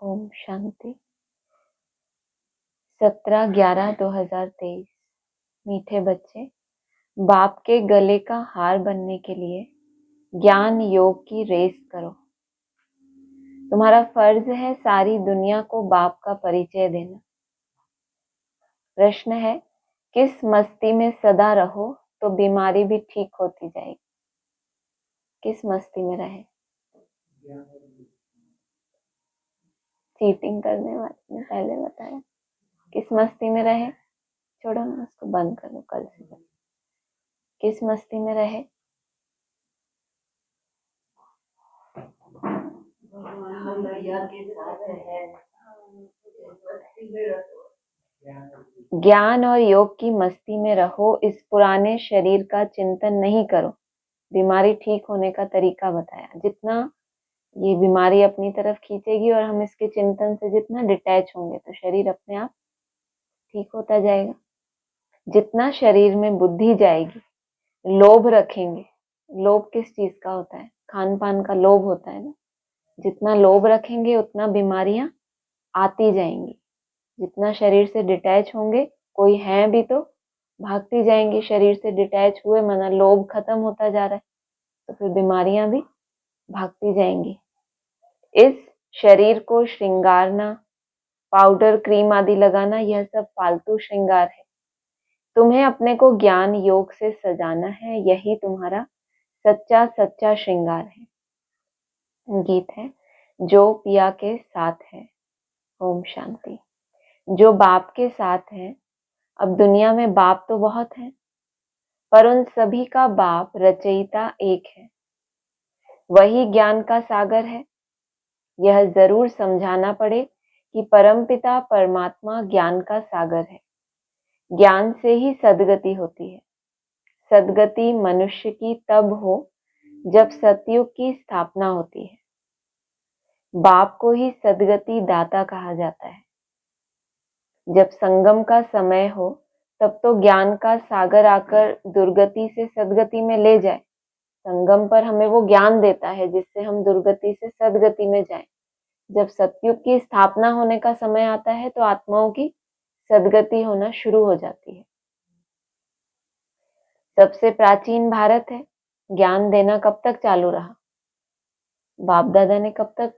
ओम शांति। 17/11/2023। मीठे बच्चे, बाप के गले का हार बनने के लिए ज्ञान योग की रेस करो। तुम्हारा फर्ज है सारी दुनिया को बाप का परिचय देना। प्रश्न है, किस मस्ती में सदा रहो तो बीमारी भी ठीक होती जाएगी। किस मस्ती में रहे? चीटिंग करने वाले ने पहले बताया। किस मस्ती में रहे? छोड़ो ना, उसको बंद करो कल से। किस मस्ती में रहे? ज्ञान और योग की मस्ती में रहो। इस पुराने शरीर का चिंतन नहीं करो। बीमारी ठीक होने का तरीका बताया। जितना ये बीमारी अपनी तरफ खींचेगी और हम इसके चिंतन से जितना डिटैच होंगे तो शरीर अपने आप ठीक होता जाएगा। जितना शरीर में बुद्धि जाएगी, लोभ रखेंगे। लोभ किस चीज का होता है? खान पान का लोभ होता है ना। जितना लोभ रखेंगे उतना बीमारियां आती जाएंगी। जितना शरीर से डिटैच होंगे, कोई है भी तो भागती जाएंगी। शरीर से डिटैच हुए माना लोभ खत्म होता जा रहा है, तो फिर बीमारियां भी भागती जाएंगी। इस शरीर को श्रृंगारना, पाउडर क्रीम आदि लगाना, यह सब फालतू श्रृंगार है। तुम्हें अपने को ज्ञान योग से सजाना है। यही तुम्हारा सच्चा सच्चा श्रृंगार है। गीत है, जो पिया के साथ है। ओम शांति। जो बाप के साथ है, अब दुनिया में बाप तो बहुत हैं, पर उन सभी का बाप रचयिता एक है। वही ज्ञान का सागर है। यह जरूर समझाना पड़े कि परमपिता परमात्मा ज्ञान का सागर है। ज्ञान से ही सद्गति होती है। सद्गति मनुष्य की तब हो जब सतयुग की स्थापना होती है। बाप को ही सद्गति दाता कहा जाता है। जब संगम का समय हो तब तो ज्ञान का सागर आकर दुर्गति से सद्गति में ले जाए। संगम पर हमें वो ज्ञान देता है जिससे हम दुर्गति से सद्गति में जाएं। जब सतयुग की स्थापना होने का समय आता है तो आत्माओं की सद्गति होना शुरू हो जाती है। सबसे प्राचीन भारत है। ज्ञान देना कब तक चालू रहा? बाप दादा ने कब तक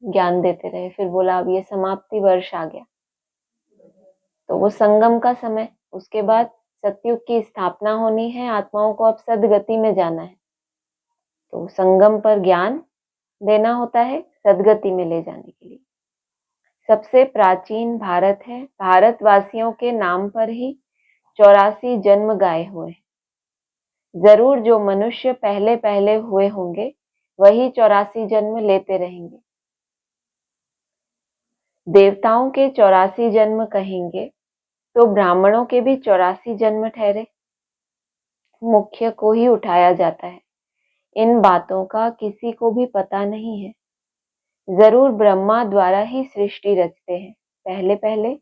ज्ञान देते रहे? फिर बोला अब ये समाप्ति वर्ष आ गया, तो वो संगम का समय। उसके बाद सतयुग की स्थापना होनी है। आत्माओं को अब सदगति में जाना है, तो संगम पर ज्ञान देना होता है सदगति में ले जाने के लिए। सबसे प्राचीन भारत है। भारतवासियों के नाम पर ही 84 जन्म गाए हुए हैं। जरूर जो मनुष्य पहले पहले हुए होंगे वही 84 जन्म लेते रहेंगे। देवताओं के 84 जन्म कहेंगे तो ब्राह्मणों के भी 84 जन्म ठहरे। मुख्य को ही उठाया जाता है। इन बातों का किसी को भी पता नहीं है। जरूर ब्रह्मा द्वारा ही सृष्टि रचते हैं। पहले पहले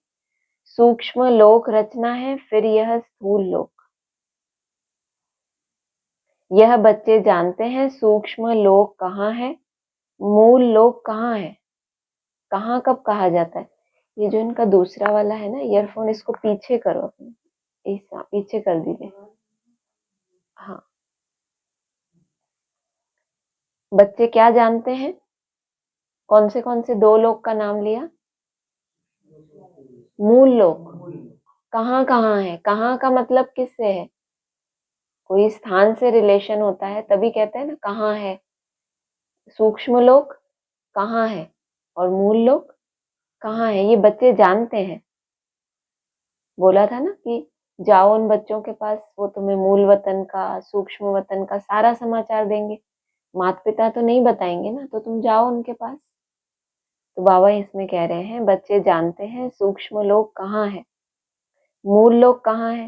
सूक्ष्म लोक रचना है, फिर यह स्थूल लोक। यह बच्चे जानते हैं सूक्ष्म लोक कहाँ है, मूल लोक कहाँ है। कहाँ कब कहा जाता है? ये जो इनका दूसरा वाला है ना ईयरफोन, इसको पीछे करो अपने, ऐसा पीछे कर दीजिए। हाँ, बच्चे क्या जानते हैं? कौन से 2 लोक का नाम लिया? मूल लोक कहाँ कहाँ है? कहाँ का मतलब किससे है? कोई स्थान से रिलेशन होता है तभी कहते हैं ना कहाँ है। सूक्ष्म लोक कहाँ है और मूल लोक कहाँ है, ये बच्चे जानते हैं। बोला था ना कि जाओ उन बच्चों के पास, वो तुम्हें मूल वतन का, सूक्ष्म वतन का सारा समाचार देंगे। माता पिता तो नहीं बताएंगे ना, तो तुम जाओ उनके पास। तो बाबा इसमें कह रहे हैं बच्चे जानते हैं सूक्ष्म लोक कहाँ है, मूल लोक कहाँ है।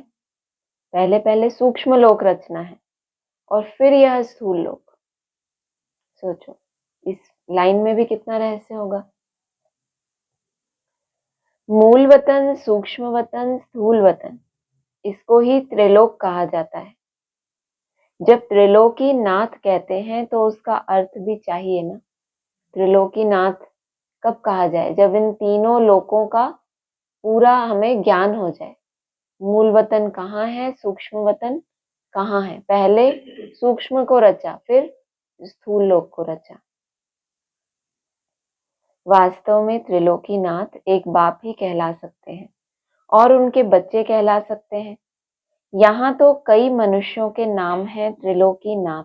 पहले पहले सूक्ष्म लोक रचना है और फिर यह स्थूल लोक। सोचो इस लाइन में भी कितना रहस्य होगा। मूल वतन, सूक्ष्म वतन, स्थूल वतन, इसको ही त्रिलोक कहा जाता है। जब त्रिलोकी नाथ कहते हैं तो उसका अर्थ भी चाहिए ना। त्रिलोकी नाथ कब कहा जाए? जब इन तीनों लोकों का पूरा हमें ज्ञान हो जाए। मूल वतन कहाँ है, सूक्ष्म वतन कहाँ है? पहले सूक्ष्म को रचा, फिर स्थूल लोक को रचा। वास्तव में त्रिलोकीनाथ एक बाप ही कहला सकते हैं और उनके बच्चे कहला सकते हैं। यहाँ तो कई मनुष्यों के नाम हैं त्रिलोकीनाथ,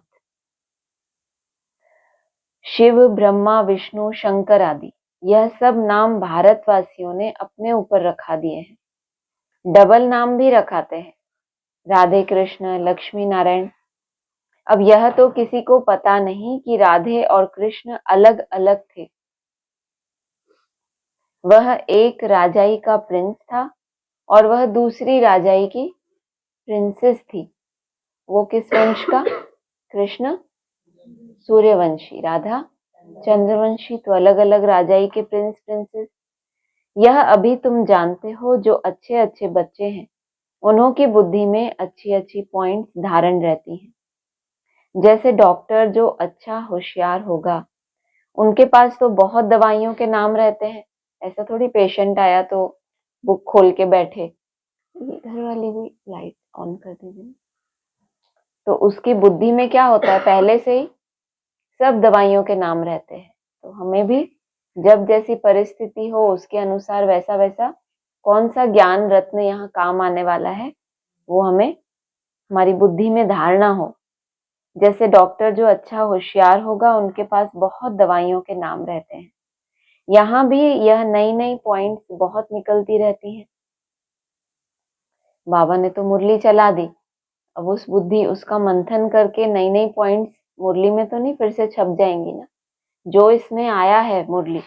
शिव, ब्रह्मा, विष्णु, शंकर आदि। यह सब नाम भारतवासियों ने अपने ऊपर रखा दिए हैं। डबल नाम भी रखाते हैं, राधे कृष्ण, लक्ष्मी नारायण। अब यह तो किसी को पता नहीं कि राधे और कृष्ण अलग अलग थे। वह एक राजाई का प्रिंस था और वह दूसरी राजाई की प्रिंसेस थी। वो किस वंश का? कृष्ण सूर्यवंशी, राधा चंद्रवंशी। तो अलग अलग राजाई के प्रिंस प्रिंसेस। यह अभी तुम जानते हो, जो अच्छे अच्छे बच्चे हैं उन्हों की बुद्धि में अच्छी अच्छी पॉइंट्स धारण रहती हैं। जैसे डॉक्टर जो अच्छा होशियार होगा, उनके पास तो बहुत दवाइयों के नाम रहते हैं। ऐसा थोड़ी पेशेंट आया तो बुक खोल के बैठे। ये घर वाली भी लाइट ऑन कर दीजिए। तो उसकी बुद्धि में क्या होता है, पहले से ही सब दवाइयों के नाम रहते हैं। तो हमें भी जब जैसी परिस्थिति हो उसके अनुसार वैसा वैसा कौन सा ज्ञान रत्न यहाँ काम आने वाला है, वो हमें हमारी बुद्धि में धारणा हो। जैसे डॉक्टर जो अच्छा होशियार होगा, उनके पास बहुत दवाइयों के नाम रहते हैं। यहाँ भी यह नई नई पॉइंट्स बहुत निकलती रहती हैं। बाबा ने तो मुरली चला दी, अब उस बुद्धि उसका मंथन करके नई नई पॉइंट्स मुरली में तो नहीं फिर से छप जाएंगी ना। जो इसमें आया है मुरली,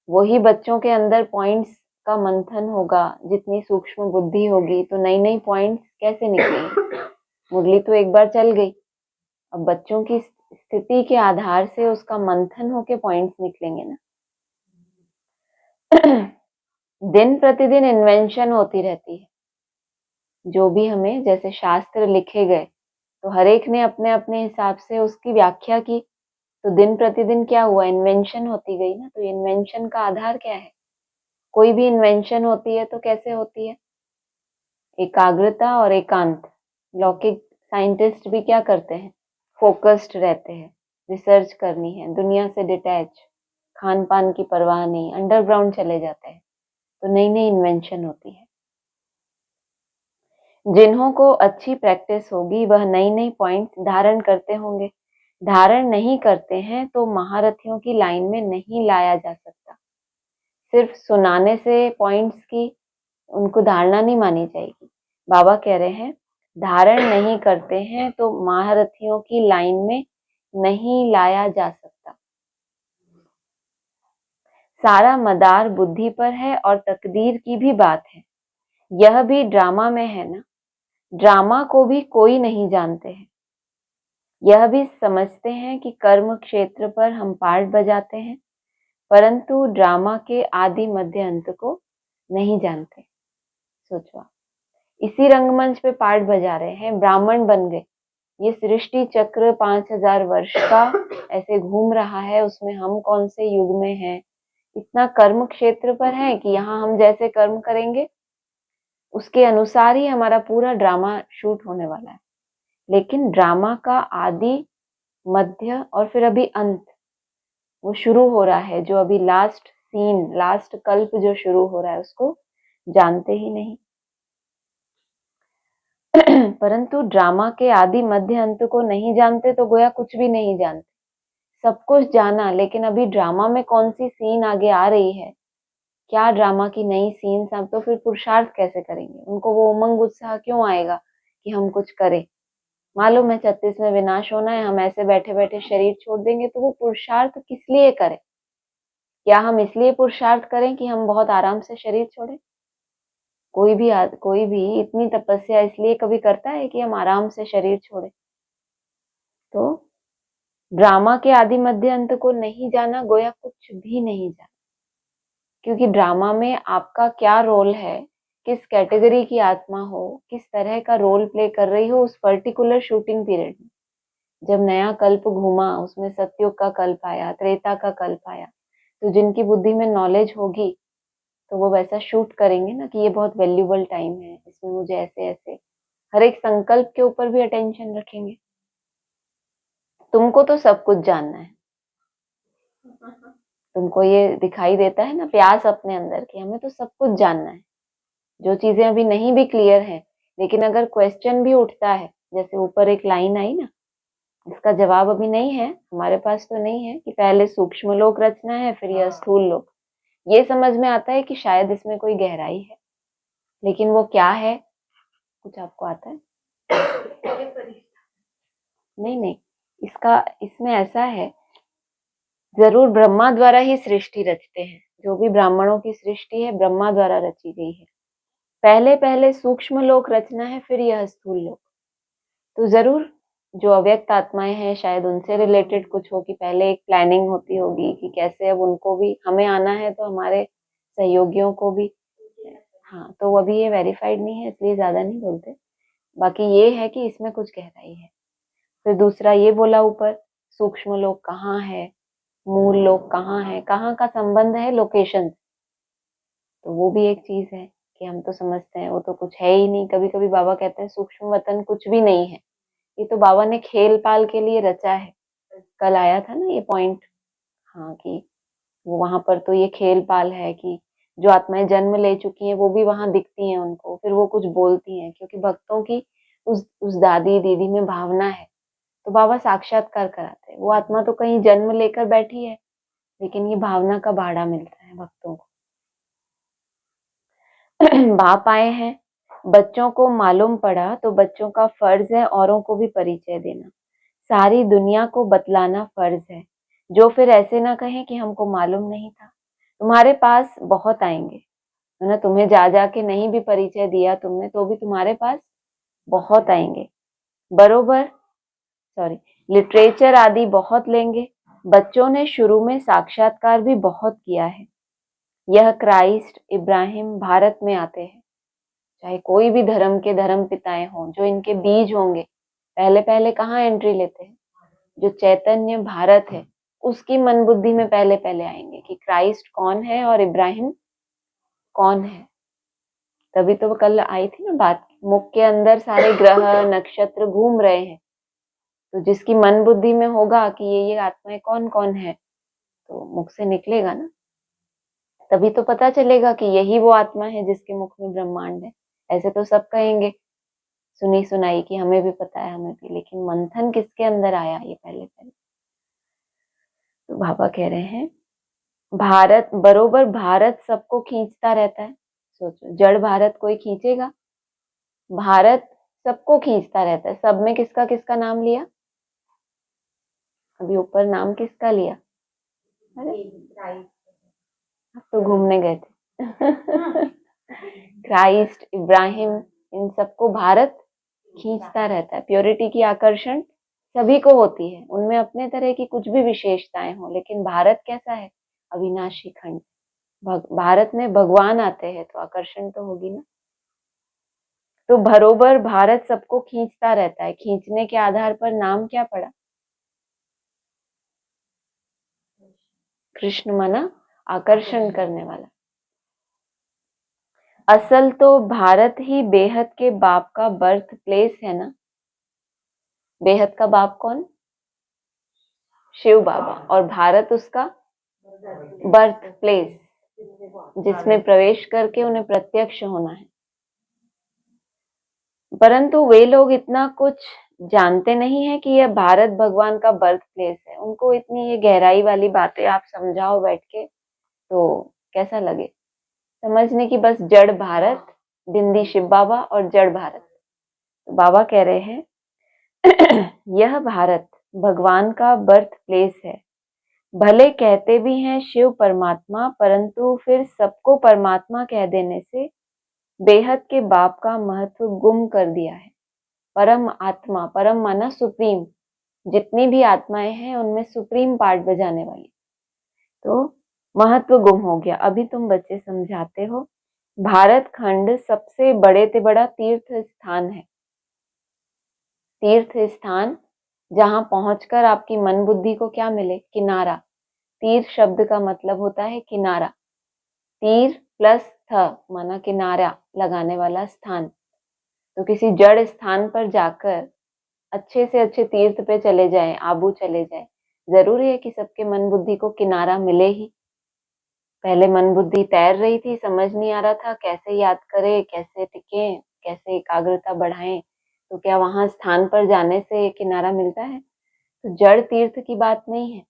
वही बच्चों के अंदर पॉइंट्स का मंथन होगा। जितनी सूक्ष्म बुद्धि होगी तो नई नई पॉइंट्स कैसे निकलेंगे? मुरली तो एक बार चल गई, अब बच्चों की स्थिति के आधार से उसका मंथन होके पॉइंट्स निकलेंगे ना। दिन प्रतिदिन इन्वेंशन होती रहती है। जो भी हमें जैसे शास्त्र लिखे गए, तो हर एक ने अपने अपने हिसाब से उसकी व्याख्या की। तो दिन प्रतिदिन क्या हुआ, इन्वेंशन होती गई ना। तो इन्वेंशन का आधार क्या है? कोई भी इन्वेंशन होती है तो कैसे होती है? एकाग्रता और एकांत। लौकिक साइंटिस्ट भी क्या करते हैं? फोकस्ड रहते हैं, रिसर्च करनी है, दुनिया से डिटैच, खान पान की परवाह नहीं, अंडरग्राउंड चले जाते हैं। तो नई नई इन्वेंशन होती है। जिन्हों को अच्छी प्रैक्टिस होगी वह नई नई पॉइंट्स धारण करते होंगे। धारण नहीं करते हैं तो महारथियों की लाइन में नहीं लाया जा सकता। सिर्फ सुनाने से पॉइंट्स की उनको धारणा नहीं मानी जाएगी। बाबा कह रहे हैं धारण नहीं करते हैं तो महारथियों की लाइन में नहीं लाया जा सकता। सारा मदार बुद्धि पर है और तकदीर की भी बात है। यह भी ड्रामा में है ना। ड्रामा को भी कोई नहीं जानते हैं। यह भी समझते हैं कि कर्म क्षेत्र पर हम पार्ट बजाते हैं, परंतु ड्रामा के आदि मध्य अंत को नहीं जानते। सोचो, इसी रंगमंच पे पार्ट बजा रहे हैं, ब्राह्मण बन गए। ये सृष्टि चक्र 5000 वर्ष का ऐसे घूम रहा है, उसमें हम कौन से युग में हैं? इतना कर्म क्षेत्र पर है कि यहाँ हम जैसे कर्म करेंगे उसके अनुसार ही हमारा पूरा ड्रामा शूट होने वाला है। लेकिन ड्रामा का आदि, मध्य और फिर अभी अंत वो शुरू हो रहा है। जो अभी लास्ट सीन, लास्ट कल्प जो शुरू हो रहा है, उसको जानते ही नहीं। परंतु ड्रामा के आदि मध्य अंत को नहीं जानते तो गोया कुछ भी नहीं जानते। सब कुछ जाना, लेकिन अभी ड्रामा में कौन सी सीन आगे आ रही है, क्या ड्रामा की नई सीन, सब तो फिर पुरुषार्थ कैसे करेंगे? उनको वो उमंग उत्साह क्यों आएगा कि हम कुछ करें? मालूम है 36 में विनाश होना है, हम ऐसे बैठे बैठे शरीर छोड़ देंगे, तो वो पुरुषार्थ किस लिए करें? क्या हम इसलिए पुरुषार्थ करें कि हम बहुत आराम से शरीर छोड़ें? कोई भी इतनी तपस्या इसलिए कभी करता है कि हम आराम से शरीर छोड़ें? तो ड्रामा के आदि मध्य अंत को नहीं जाना, गोया कुछ भी नहीं जाना। क्योंकि ड्रामा में आपका क्या रोल है, किस कैटेगरी की आत्मा हो, किस तरह का रोल प्ले कर रही हो उस पर्टिकुलर शूटिंग पीरियड में। जब नया कल्प घूमा, उसमें सतयुग का कल्प आया, त्रेता का कल्प आया, तो जिनकी बुद्धि में नॉलेज होगी तो वो वैसा शूट करेंगे ना कि ये बहुत वैल्यूबल टाइम है, इसमें मुझे ऐसे-ऐसे हर एक संकल्प के ऊपर भी अटेंशन रखेंगे। तुमको तो सब कुछ जानना है। तुमको ये दिखाई देता है ना प्यास अपने अंदर की, हमें तो सब कुछ जानना है। जो चीज़ें अभी नहीं भी क्लियर हैं, लेकिन अगर क्वेश्चन भी उठता है, जैसे ऊपर एक लाइन आई ना, इसका जवाब अभी नहीं है, हमारे पास तो नहीं है कि पहले सूक्ष्म लोक रचना है, फिर यह स्थूल लोक। ये समझ में आता है कि शायद इसमें कोई गहराई है, लेकिन वो क्या है, कुछ आपको आता है? नहीं, इसमें ऐसा है, ज़रूर ब्रह्मा द्वारा ही सृष्टि रचते हैं। जो भी ब्राह्मणों की सृष्टि है, ब्रह्मा द्वारा रची गई है। पहले सूक्ष्म लोक रचना है, फिर यह स्थूल लोक। तो ज़रूर जो अव्यक्त आत्माएँ हैं, शायद उनसे रिलेटेड कुछ हो कि पहले एक प्लानिंग होती होगी कि कैसे अब उनको भी हमें आना है, तो हमारे सहयोगियों को भी। हाँ, तो अभी ये वेरिफाइड नहीं है, इसलिए ज़्यादा नहीं बोलते। बाकी ये है कि इसमें कुछ गहराई है। फिर दूसरा ये बोला ऊपर, सूक्ष्म लोक कहाँ है, मूल लोक कहाँ है, कहाँ का संबंध है लोकेशन। तो वो भी एक चीज़ है कि हम तो समझते हैं वो तो कुछ है ही नहीं। कभी-कभी बाबा कहते हैं सूक्ष्म वतन कुछ भी नहीं है। ये तो बाबा ने खेल-पाल के लिए रचा है। कल आया था ना ये पॉइंट, हाँ, कि वो वहाँ पर तो ये खेल-पाल है कि जो आत्माएँ जन्म ले चुकी हैं वो भी वहाँ दिखती हैं उनको, फिर वो कुछ बोलती हैं क्योंकि भक्तों की उस दादी-दीदी में भावना है। तो बाबा साक्षात्कार कराते हैं। वो आत्मा तो कहीं जन्म लेकर बैठी है, लेकिन ये भावना का भाड़ा मिलता है भक्तों को। बाप आए हैं, बच्चों को मालूम पड़ा तो बच्चों का फर्ज है औरों को भी परिचय देना, सारी दुनिया को बतलाना फर्ज है। जो फिर ऐसे ना कहें कि हमको मालूम नहीं था। तुम्हारे पास बहुत आएंगे, है ना, तुम्हें जा जा के नहीं भी परिचय दिया तुमने तो भी तुम्हारे पास बहुत आएंगे। बरोबर, सॉरी, लिटरेचर आदि बहुत लेंगे। बच्चों ने शुरू में साक्षात्कार भी बहुत किया है। यह क्राइस्ट, इब्राहिम भारत में आते हैं। चाहे कोई भी धर्म के धर्म पिताएं हों, जो इनके बीज होंगे, पहले पहले कहाँ एंट्री लेते हैं? जो चैतन्य भारत है, उसकी मन बुद्धि में पहले पहले आएंगे कि क्राइस्ट कौन है और इब्राहिम कौन है। तभी तो कल आई थी ना बात, मुख के अंदर सारे ग्रह नक्षत्र घूम रहे हैं। तो जिसकी मन बुद्धि में होगा कि ये आत्माएं कौन कौन है, तो मुख से निकलेगा ना, तभी तो पता चलेगा कि यही वो आत्मा है जिसके मुख में ब्रह्मांड है। ऐसे तो सब कहेंगे सुनी सुनाई कि हमें भी पता है, हमें भी, लेकिन मंथन किसके अंदर आया ये पहले पहले। तो बाबा कह रहे हैं भारत, बरोबर भारत सबको खींचता रहता है। सोचो, जड़ भारत कोई खींचेगा? भारत सबको खींचता रहता है। सब में किसका किसका नाम लिया? अभी ऊपर नाम किसका लिया? अरे अब तो घूमने गए थे। क्राइस्ट, इब्राहिम, इन सबको भारत खींचता रहता है। प्योरिटी की आकर्षण सभी को होती है, उनमें अपने तरह की कुछ भी विशेषताएं हो, लेकिन भारत कैसा है? अविनाशी खंड। भारत में भगवान आते हैं तो आकर्षण तो होगी ना। तो बरोबर भारत सबको खींचता रहता है। खींचने के आधार पर नाम क्या पड़ा? कृष्ण माना आकर्षण करने वाला। असल तो भारत ही बेहद के बाप का बर्थ प्लेस है ना। बेहद का बाप कौन? शिव बाबा। और भारत उसका बर्थ प्लेस, जिसमें प्रवेश करके उन्हें प्रत्यक्ष होना है। परंतु वे लोग इतना कुछ जानते नहीं है कि यह भारत भगवान का बर्थ प्लेस है। उनको इतनी ये गहराई वाली बातें आप समझाओ बैठ के तो कैसा लगे? समझने की बस जड़ भारत, बिंदी शिव बाबा और जड़ भारत। तो बाबा कह रहे हैं यह भारत भगवान का बर्थ प्लेस है। भले कहते भी हैं शिव परमात्मा, परंतु फिर सबको परमात्मा कह देने से बेहद के बाप का महत्व गुम कर दिया है। परम आत्मा, परम माना सुप्रीम, जितनी भी आत्माएं हैं उनमें सुप्रीम पार्ट बजाने वाली, तो महत्व गुम हो गया। अभी तुम बच्चे समझाते हो, भारत खंड सबसे बड़े से बड़ा तीर्थ स्थान है। तीर्थ स्थान जहां पहुंचकर आपकी मन बुद्धि को क्या मिले? किनारा। तीर शब्द का मतलब होता है किनारा। तीर प्लस थ माना किनारा लगाने वाला स्थान। तो किसी जड़ स्थान पर जाकर अच्छे से अच्छे तीर्थ पे चले जाएं, आबू चले जाएं, जरूरी है कि सबके मन बुद्धि को किनारा मिले ही। पहले मन बुद्धि तैर रही थी, समझ नहीं आ रहा था कैसे याद करें, कैसे टिकें, कैसे एकाग्रता बढ़ाएं, तो क्या वहां स्थान पर जाने से किनारा मिलता है? तो जड़ तीर्थ की बात नहीं है।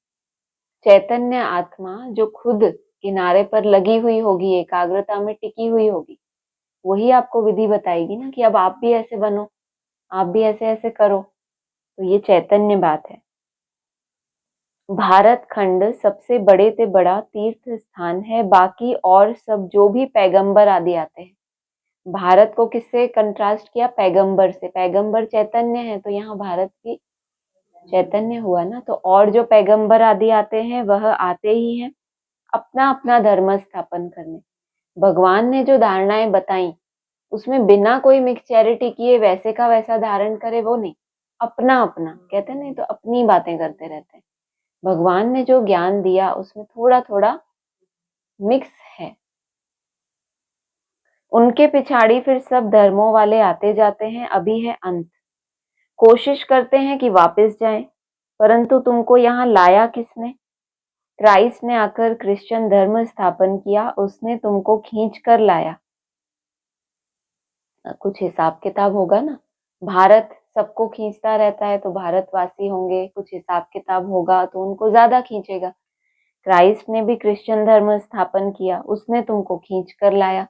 चैतन्य आत्मा जो खुद किनारे पर लगी हुई होगी, एकाग्रता में टिकी हुई होगी, वही आपको विधि बताएगी ना कि अब आप भी ऐसे बनो, आप भी ऐसे ऐसे करो। तो ये चैतन्य बात है। भारत खंड सबसे बड़े से बड़ा तीर्थ स्थान है। बाकी और सब जो भी पैगंबर आदि आते हैं, भारत को किससे कंट्रास्ट किया? पैगंबर से। पैगंबर चैतन्य है, तो यहाँ भारत की चैतन्य हुआ ना। तो और जो पैगंबर आदि आते हैं वह आते ही हैं अपना अपना धर्म स्थापन करने। भगवान ने जो धारणाएं बताई उसमें बिना कोई मिक्सचैरिटी किए वैसे का वैसा धारण करे, वो नहीं। अपना अपना कहते नहीं, तो अपनी बातें करते रहते हैं। भगवान ने जो ज्ञान दिया उसमें थोड़ा थोड़ा मिक्स है। उनके पिछाड़ी फिर सब धर्मों वाले आते जाते हैं। अभी है अंत। कोशिश करते हैं कि वापस जाएं, परंतु तुमको यहाँ लाया किसने? क्राइस्ट ने आकर क्रिश्चियन धर्म स्थापन किया, उसने तुमको खींच कर लाया। कुछ हिसाब किताब होगा ना। भारत सबको खींचता रहता है, तो भारतवासी होंगे, कुछ हिसाब किताब होगा तो उनको ज्यादा खींचेगा। क्राइस्ट ने भी क्रिश्चियन धर्म स्थापन किया, उसने तुमको खींच कर लाया।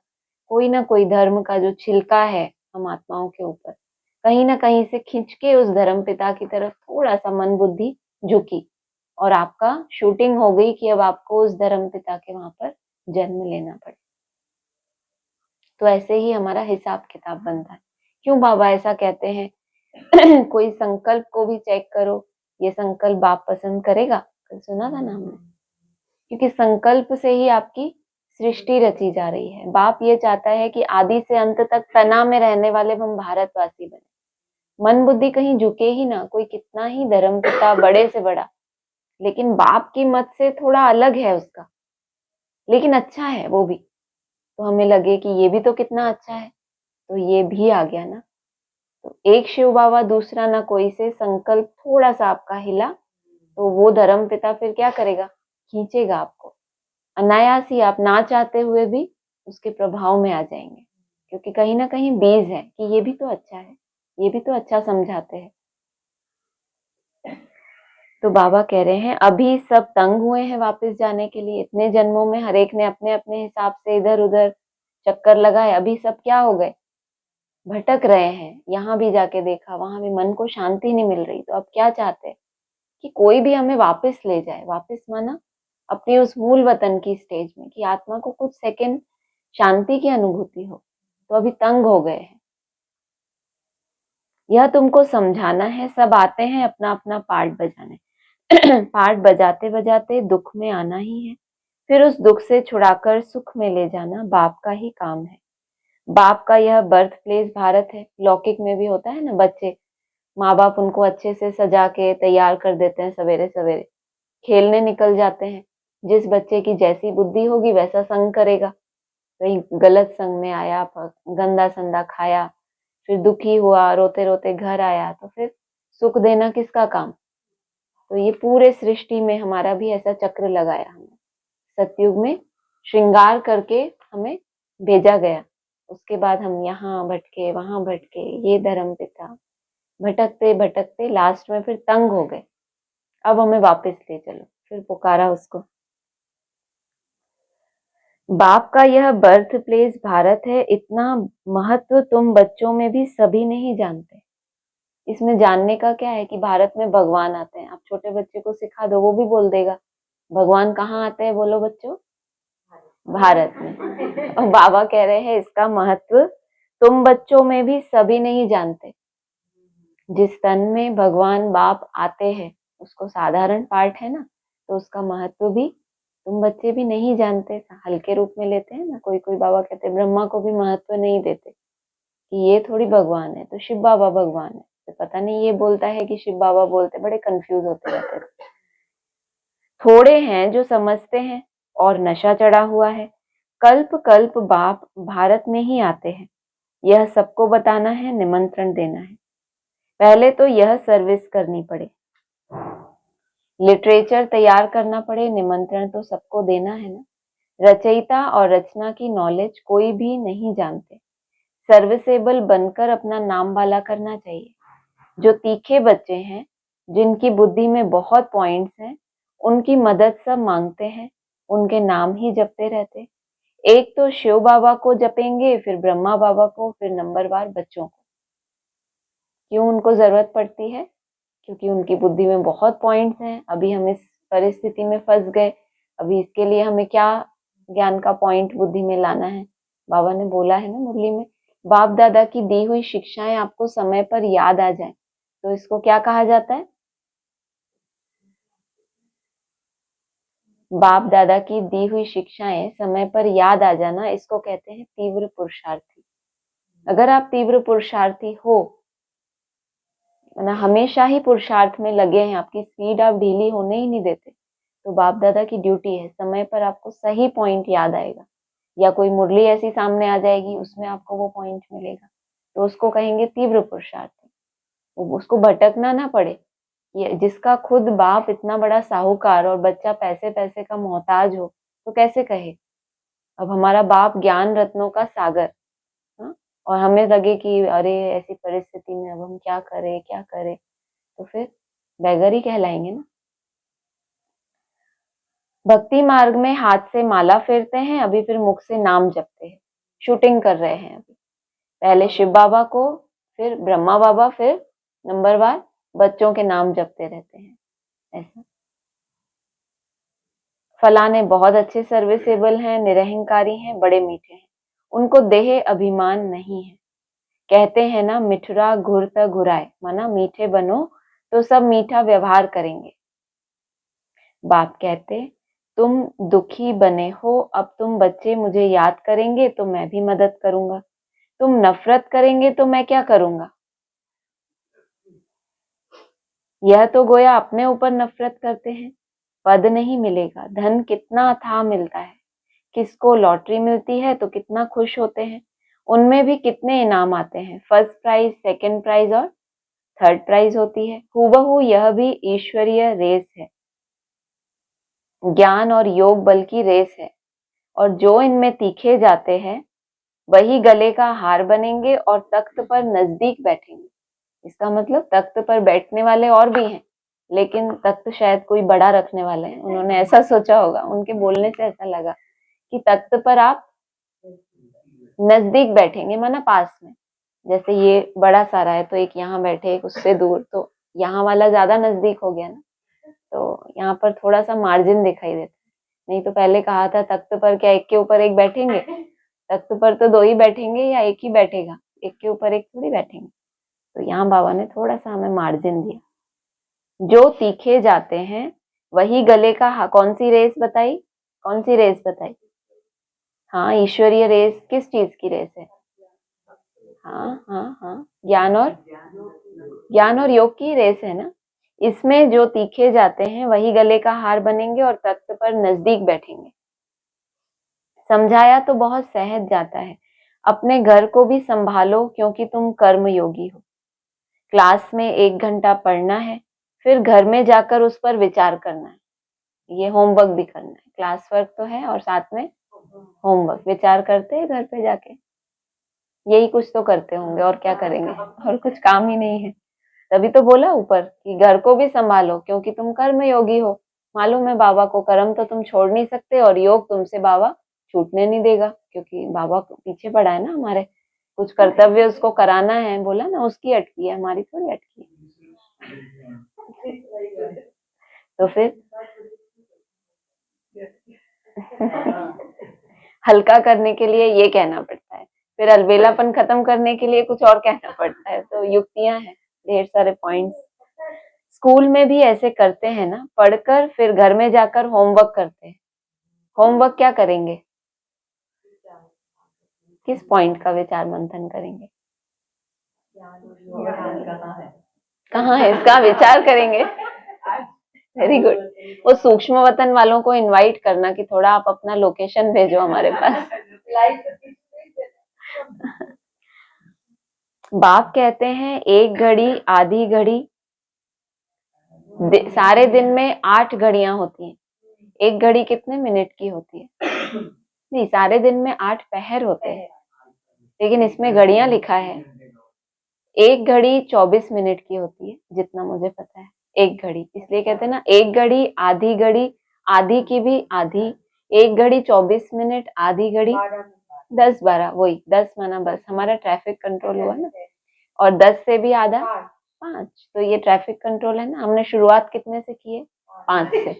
कोई ना कोई धर्म का जो छिलका है हम आत्माओं के ऊपर, कहीं ना कहीं से खींच के उस धर्म पिता की तरफ थोड़ा सा मन बुद्धि झुकी, और आपका शूटिंग हो गई कि अब आपको उस धर्म पिता के वहां पर जन्म लेना पड़े। तो ऐसे ही हमारा हिसाब किताब बनता है। क्यों बाबा ऐसा कहते हैं? कोई संकल्प को भी चेक करो, ये संकल्प बाप पसंद करेगा? कल सुना था ना हमने। क्योंकि संकल्प से ही आपकी सृष्टि रची जा रही है। बाप ये चाहता है कि आदि से अंत तक तना में रहने वाले हम भारतवासी बने। मन बुद्धि कहीं झुके ही ना, कोई कितना ही धर्म पिता बड़े से बड़ा, लेकिन बाप की मत से थोड़ा अलग है उसका, लेकिन अच्छा है वो भी। तो हमें लगे कि ये भी तो कितना अच्छा है, तो ये भी आ गया ना। तो एक शिव बाबा दूसरा ना कोई से संकल्प थोड़ा सा आपका हिला, तो वो धर्म पिता फिर क्या करेगा? खींचेगा आपको। अनायास ही आप ना चाहते हुए भी उसके प्रभाव में आ जाएंगे, क्योंकि कहीं ना कहीं बीज है कि ये भी तो अच्छा है, ये भी तो अच्छा समझाते हैं। तो बाबा कह रहे हैं अभी सब तंग हुए हैं वापस जाने के लिए। इतने जन्मों में हर एक ने अपने अपने हिसाब से इधर उधर चक्कर लगाए, अभी सब क्या हो गए? भटक रहे हैं। यहाँ भी जाके देखा, वहां भी मन को शांति नहीं मिल रही। तो अब क्या चाहते हैं? कि कोई भी हमें वापस ले जाए। वापस माना अपनी उस मूल वतन की स्टेज में, कि आत्मा को कुछ सेकंड शांति की अनुभूति हो। तो अभी तंग हो गए हैं, यह तुमको समझाना है। सब आते हैं अपना अपना पार्ट बजाने। पार्ट बजाते बजाते दुख में आना ही है, फिर उस दुख से छुड़ाकर सुख में ले जाना बाप का ही काम है। बाप का यह बर्थ प्लेस भारत है। लौकिक में भी होता है ना, बच्चे माँ बाप उनको अच्छे से सजा के तैयार कर देते हैं, सवेरे सवेरे खेलने निकल जाते हैं। जिस बच्चे की जैसी बुद्धि होगी वैसा संग करेगा। कहीं गलत संग में आया, गंदा संदा खाया, फिर दुखी हुआ, रोते रोते घर आया, तो फिर सुख देना किसका काम? तो ये पूरे सृष्टि में हमारा भी ऐसा चक्र लगाया हमने। सतयुग में श्रृंगार करके हमें भेजा गया, उसके बाद हम यहाँ भटके, वहां भटके, ये धर्म पिता, भटकते भटकते लास्ट में फिर तंग हो गए। अब हमें वापस ले चलो। फिर पुकारा उसको। बाप का यह बर्थ प्लेस भारत है, इतना महत्व तुम बच्चों में भी सभी नहीं जानते। इसमें जानने का क्या है कि भारत में भगवान आते हैं। आप छोटे बच्चे को सिखा दो, वो भी बोल देगा भगवान कहाँ आते हैं, बोलो बच्चों? भारत में। और बाबा कह रहे हैं इसका महत्व तुम बच्चों में भी सभी नहीं जानते। जिस तन में भगवान बाप आते हैं उसको साधारण पार्ट है ना, तो उसका महत्व भी तुम बच्चे भी नहीं जानते। हल्के रूप में लेते हैं ना। कोई कोई बाबा कहते हैं ब्रह्मा को भी महत्व नहीं देते कि ये थोड़ी भगवान है, तो शिव बाबा भगवान है। तो पता नहीं ये बोलता है कि शिव बाबा बोलते, बड़े कंफ्यूज होते रहते हैं। थोड़े हैं जो समझते हैं और नशा चढ़ा हुआ है। कल्प कल्प बाप भारत में ही आते हैं। यह सबको बताना है, निमंत्रण देना है। पहले तो यह सर्विस करनी पड़े, लिटरेचर तैयार करना पड़े, निमंत्रण तो सबको देना है ना। रचयिता और रचना की नॉलेज कोई भी नहीं जानते। सर्विसेबल बनकर अपना नाम वाला करना चाहिए। जो तीखे बच्चे हैं, जिनकी बुद्धि में बहुत पॉइंट्स हैं, उनकी मदद सब मांगते हैं, उनके नाम ही जपते रहते। एक तो शिव बाबा को जपेंगे, फिर ब्रह्मा बाबा को, फिर नंबरवार बच्चों को। क्यों उनको जरूरत पड़ती है? क्योंकि उनकी बुद्धि में बहुत पॉइंट्स हैं। अभी हम इस परिस्थिति में फंस गए, अभी इसके लिए हमें क्या ज्ञान का पॉइंट बुद्धि में लाना है? बाबा ने बोला है ना मुरली में, बाप दादा की दी हुई शिक्षाएं आपको समय पर याद आ जाए, तो इसको क्या कहा जाता है? बाप दादा की दी हुई शिक्षाएं समय पर याद आ जाना, इसको कहते हैं तीव्र पुरुषार्थी। अगर आप तीव्र पुरुषार्थी हो ना, हमेशा ही पुरुषार्थ में लगे हैं, आपकी स्पीड आप ढीली होने ही नहीं देते, तो बाप दादा की ड्यूटी है, समय पर आपको सही पॉइंट याद आएगा, या कोई मुरली ऐसी सामने आ जाएगी उसमें आपको वो पॉइंट मिलेगा, तो उसको कहेंगे तीव्र पुरुषार्थी। उसको भटकना ना पड़े। ये जिसका खुद बाप इतना बड़ा साहूकार और बच्चा पैसे पैसे का मोहताज हो, तो कैसे कहे? अब हमारा बाप ज्ञान रत्नों का सागर, हाँ? और हमें लगे कि अरे ऐसी परिस्थिति में अब हम क्या करें क्या करें, तो फिर बेगर ही कहलाएंगे ना। भक्ति मार्ग में हाथ से माला फेरते हैं, अभी फिर मुख से नाम जपते हैं, शूटिंग कर रहे हैं अभी। पहले शिव बाबा को, फिर ब्रह्मा बाबा, फिर नंबरवार बच्चों के नाम जपते रहते हैं। ऐसा फलाने बहुत अच्छे सर्विसेबल हैं, निरहंकारी हैं, बड़े मीठे हैं, उनको देह अभिमान नहीं है। कहते हैं ना, मिठुरा घुरता घुराए, माना मीठे बनो तो सब मीठा व्यवहार करेंगे। बाप कहते, तुम दुखी बने हो, अब तुम बच्चे मुझे याद करेंगे तो मैं भी मदद करूंगा। तुम नफरत करेंगे तो मैं क्या करूंगा? यह तो गोया अपने ऊपर नफरत करते हैं। पद नहीं मिलेगा, धन कितना अथाह मिलता है। किसको लॉटरी मिलती है तो कितना खुश होते हैं। उनमें भी कितने इनाम आते हैं, फर्स्ट प्राइज, सेकंड प्राइज और थर्ड प्राइज होती है। हूबहू यह भी ईश्वरीय रेस है, ज्ञान और योग बल की रेस है। और जो इनमें तीखे जाते हैं वही गले का हार बनेंगे और तख्त पर नजदीक बैठेंगे। इसका मतलब तख्त पर बैठने वाले और भी हैं, लेकिन तख्त शायद कोई बड़ा रखने वाले हैं, उन्होंने ऐसा सोचा होगा, उनके बोलने से ऐसा लगा कि तख्त पर आप नजदीक बैठेंगे, माना पास में। जैसे ये बड़ा सारा है तो एक यहाँ बैठे एक उससे दूर, तो यहाँ वाला ज्यादा नजदीक हो गया ना, तो यहाँ पर थोड़ा सा मार्जिन दिखाई देता है। नहीं तो पहले कहा था तख्त पर क्या एक के ऊपर एक बैठेंगे? तख्त पर तो दो ही बैठेंगे या एक ही बैठेगा, एक के ऊपर एक थोड़ी बैठेंगे। तो यहाँ बाबा ने थोड़ा सा हमें मार्जिन दिया। जो तीखे जाते हैं वही गले का कौन सी रेस बताई? कौन सी रेस बताई? हाँ, ईश्वरीय रेस। किस चीज की रेस है? हाँ हाँ हाँ, ज्ञान और योग की रेस है ना। इसमें जो तीखे जाते हैं वही गले का हार बनेंगे और तख्त पर नजदीक बैठेंगे। समझाया तो बहुत सहज जाता है। अपने घर को भी संभालो क्योंकि तुम कर्म योगी हो। क्लास में 1 घंटा पढ़ना है, फिर घर में जाकर उस पर विचार करना है। ये होमवर्क भी करना है, क्लास वर्क तो है और साथ में होमवर्क, विचार करते हैं घर पे जाके। यही कुछ तो करते होंगे, और क्या करेंगे, और कुछ काम ही नहीं है। तभी तो बोला ऊपर कि घर को भी संभालो क्योंकि तुम कर्म योगी हो। मालूम है बाबा को कर्म तो तुम छोड़ नहीं सकते, और योग तुमसे बाबा छूटने नहीं देगा, क्योंकि बाबा पीछे पड़ा है ना हमारे, कुछ कर्तव्य उसको कराना है, बोला ना, उसकी अटकी है, हमारी थोड़ी अटकी है। तो फिर हल्का करने के लिए ये कहना पड़ता है, फिर अलबेलापन खत्म करने के लिए कुछ और कहना पड़ता है। तो युक्तियां हैं, ढेर सारे पॉइंट्स। स्कूल में भी ऐसे करते हैं ना, पढ़कर फिर घर में जाकर होमवर्क करते हैं। होमवर्क क्या करेंगे? किस पॉइंट का विचार मंथन करेंगे? कहाँ है इसका विचार करेंगे? Very good. वो सूक्ष्म वतन वालों को इनवाइट करना कि थोड़ा आप अपना लोकेशन भेजो हमारे पास। बाप कहते हैं एक घड़ी आधी घड़ी, सारे दिन में 8 घड़ियां होती हैं। एक घड़ी कितने मिनट की होती है? नहीं, सारे दिन में 8 पहर होते हैं, लेकिन इसमें घड़ियां लिखा है। एक घड़ी 24 मिनट की होती है, जितना मुझे पता है। एक घड़ी इसलिए कहते हैं ना, एक घड़ी आधी घड़ी, आधी की भी आधी। एक घड़ी 24 मिनट, आधी घड़ी 10-12, वही 10 माना बस। हमारा ट्रैफिक कंट्रोल हुआ ना, और 10 से भी आधा 5, तो ये ट्रैफिक कंट्रोल है ना। हमने शुरुआत कितने से की है? 5 से।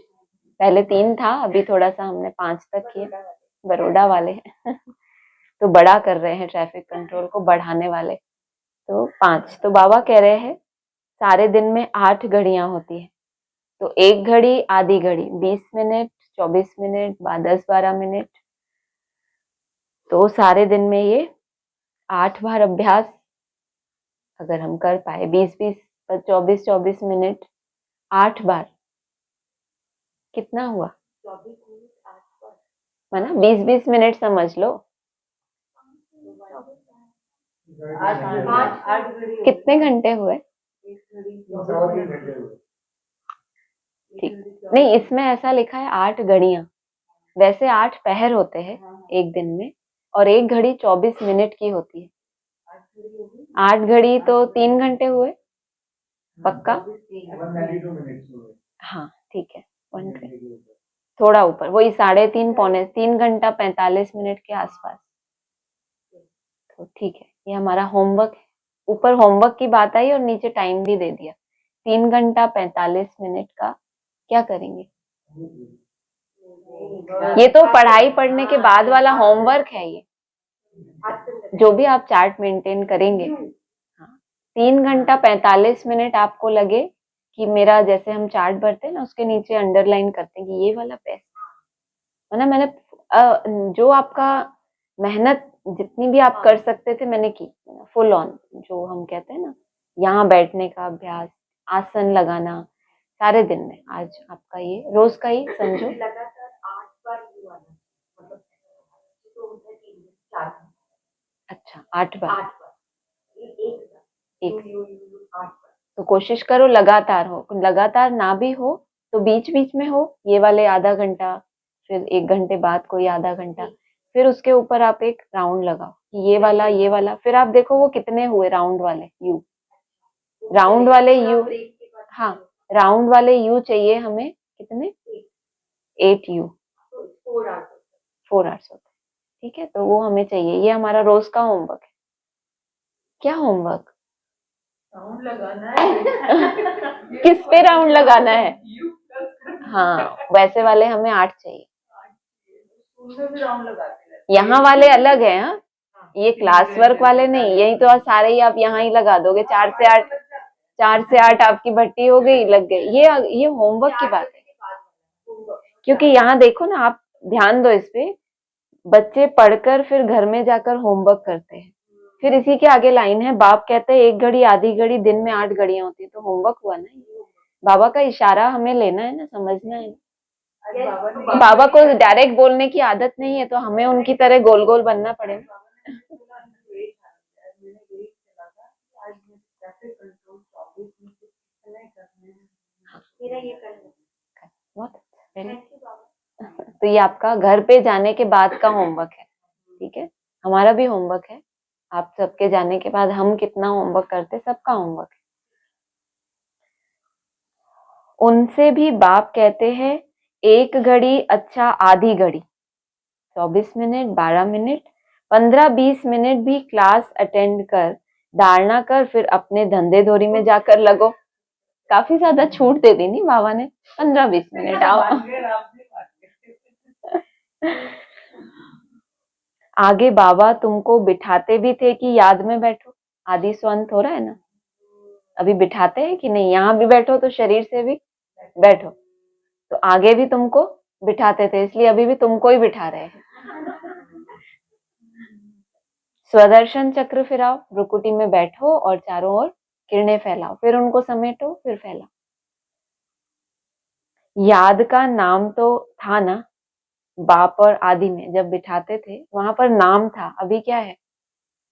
पहले 3 था, अभी थोड़ा सा हमने 5 तक किया। बड़ौदा वाले तो बड़ा कर रहे हैं ट्रैफिक कंट्रोल को, बढ़ाने वाले। तो 5। तो बाबा कह रहे हैं सारे दिन में 8 घड़ियां होती है। तो एक घड़ी आधी घड़ी 20 मिनट, 24 मिनट, 10-12 मिनट। तो सारे दिन में ये 8 बार अभ्यास अगर हम कर पाए, 20-20, 24-24 मिनट, 8 बार, कितना हुआ? 24 मिनट 8 बार, माना 20-20 मिनट समझ लो। कितने घंटे हुए? ठीक, नहीं इसमें ऐसा लिखा है 8 घड़ियां। वैसे 8 पहर होते हैं एक दिन में, और एक घड़ी 24 मिनट की होती है। 8 घड़ी तो 3 घंटे हुए पक्का। हाँ ठीक है, 1 थोड़ा ऊपर, वही 3.5 पौने 3 घंटा 45 मिनट के आसपास। तो ठीक है, ये हमारा होमवर्क है। ऊपर होमवर्क की बात आई और नीचे टाइम भी दे दिया। 3 घंटा 45 मिनट का क्या करेंगे? ये तो पढ़ाई पढ़ने के बाद वाला होमवर्क है। ये जो भी आप चार्ट मेंटेन करेंगे, 3 घंटा 45 मिनट आपको लगे कि मेरा, जैसे हम चार्ट भरते हैं ना, उसके नीचे अंडरलाइन करते हैं कि ये वाला बेस्ट है ना। मैंने जो आपका मेहनत जितनी भी आप कर सकते थे मैंने की, फुल ऑन, जो हम कहते हैं ना, यहाँ बैठने का अभ्यास, आसन लगाना, सारे दिन में। आज आपका ये रोज का ही समझो। अच्छा, 8 बार। एक तो कोशिश करो लगातार हो। लगातार ना भी हो तो बीच बीच में हो, ये वाले आधा घंटा, फिर 1 घंटे बाद कोई आधा घंटा, फिर उसके ऊपर आप एक राउंड लगाओ, ये वाला, फिर आप देखो वो कितने हुए राउंड वाले यू। राउंड वाले यू, हाँ, राउंड वाले यू चाहिए हमें कितने? 8 यू, 4 आवर्स होते। ठीक है, तो वो हमें चाहिए। ये हमारा रोज का होमवर्क है। क्या होमवर्क? राउंड लगाना है। किस पे राउंड लगाना है? हाँ, वैसे वाले हमें 8 चाहिए। यहाँ वाले अलग है। हाँ, ये क्लास वर्क वाले नहीं, यही तो सारे ही आप यहाँ ही लगा दोगे। 4 से 8, 4 से 8 आपकी भट्टी हो गई, लग गई। ये होमवर्क की बात है, क्योंकि यहाँ देखो ना, आप ध्यान दो इस पे। बच्चे पढ़कर फिर घर में जाकर होमवर्क करते हैं, फिर इसी के आगे लाइन है, बाप कहते हैं एक घड़ी आधी घड़ी, दिन में 8 घड़ियां होती है। तो होमवर्क हुआ ना। बाबा का इशारा हमें लेना है ना, समझना है ना। बाबा को डायरेक्ट बोलने की आदत नहीं है, तो हमें उनकी तरह गोल गोल बनना पड़ेगा। तो ये आपका घर पे जाने के बाद का होमवर्क है। ठीक है, हमारा भी होमवर्क है। आप सबके जाने के बाद हम कितना होमवर्क करते, सबका होमवर्क है। उनसे भी बाप कहते हैं एक घड़ी अच्छा आधी घड़ी, 24 मिनट, 12 मिनट, 15-20 मिनट भी क्लास अटेंड कर, धारणा कर, फिर अपने धंधे धोरी में जाकर लगो। काफी ज्यादा छूट दे दी नहीं बाबा ने, 15-20 मिनट आओ। आगे बाबा तुमको बिठाते भी थे कि याद में बैठो। आदि स्वंत हो रहा है ना, अभी बिठाते हैं कि नहीं? यहाँ भी बैठो तो शरीर से भी बैठो। तो आगे भी तुमको बिठाते थे, इसलिए अभी भी तुमको ही बिठा रहे हैं। स्वदर्शन चक्र फिराओ, भ्रुकुटी में बैठो और चारों ओर किरणें फैलाओ, फिर उनको समेटो, फिर फैलाओ। याद का नाम तो था ना, बाप और आदि में जब बिठाते थे वहां पर नाम था, अभी क्या है,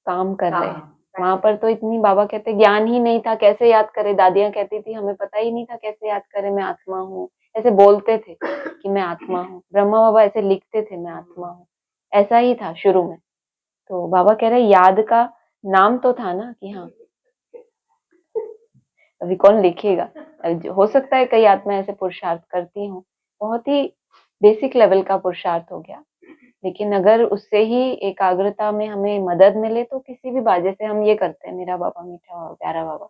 काम कर रहे हैं। वहां पर तो इतनी, बाबा कहते ज्ञान ही नहीं था, कैसे याद करे। दादियां कहती थी हमें पता ही नहीं था कैसे याद करे, मैं आत्मा हूँ, ऐसे बोलते थे कि मैं आत्मा हूँ। ब्रह्मा बाबा ऐसे लिखते थे मैं आत्मा हूँ, ऐसा ही था शुरू में। तो बाबा कह रहे याद का नाम तो था ना कि हाँ, अभी कौन लिखेगा। हो सकता है कई आत्मा ऐसे पुरुषार्थ करती हूँ, बहुत ही बेसिक लेवल का पुरुषार्थ हो गया, लेकिन अगर उससे ही एकाग्रता में हमें मदद मिले तो किसी भी बात, जैसे हम ये करते हैं मेरा बाबा मीठा बाबा प्यारा बाबा,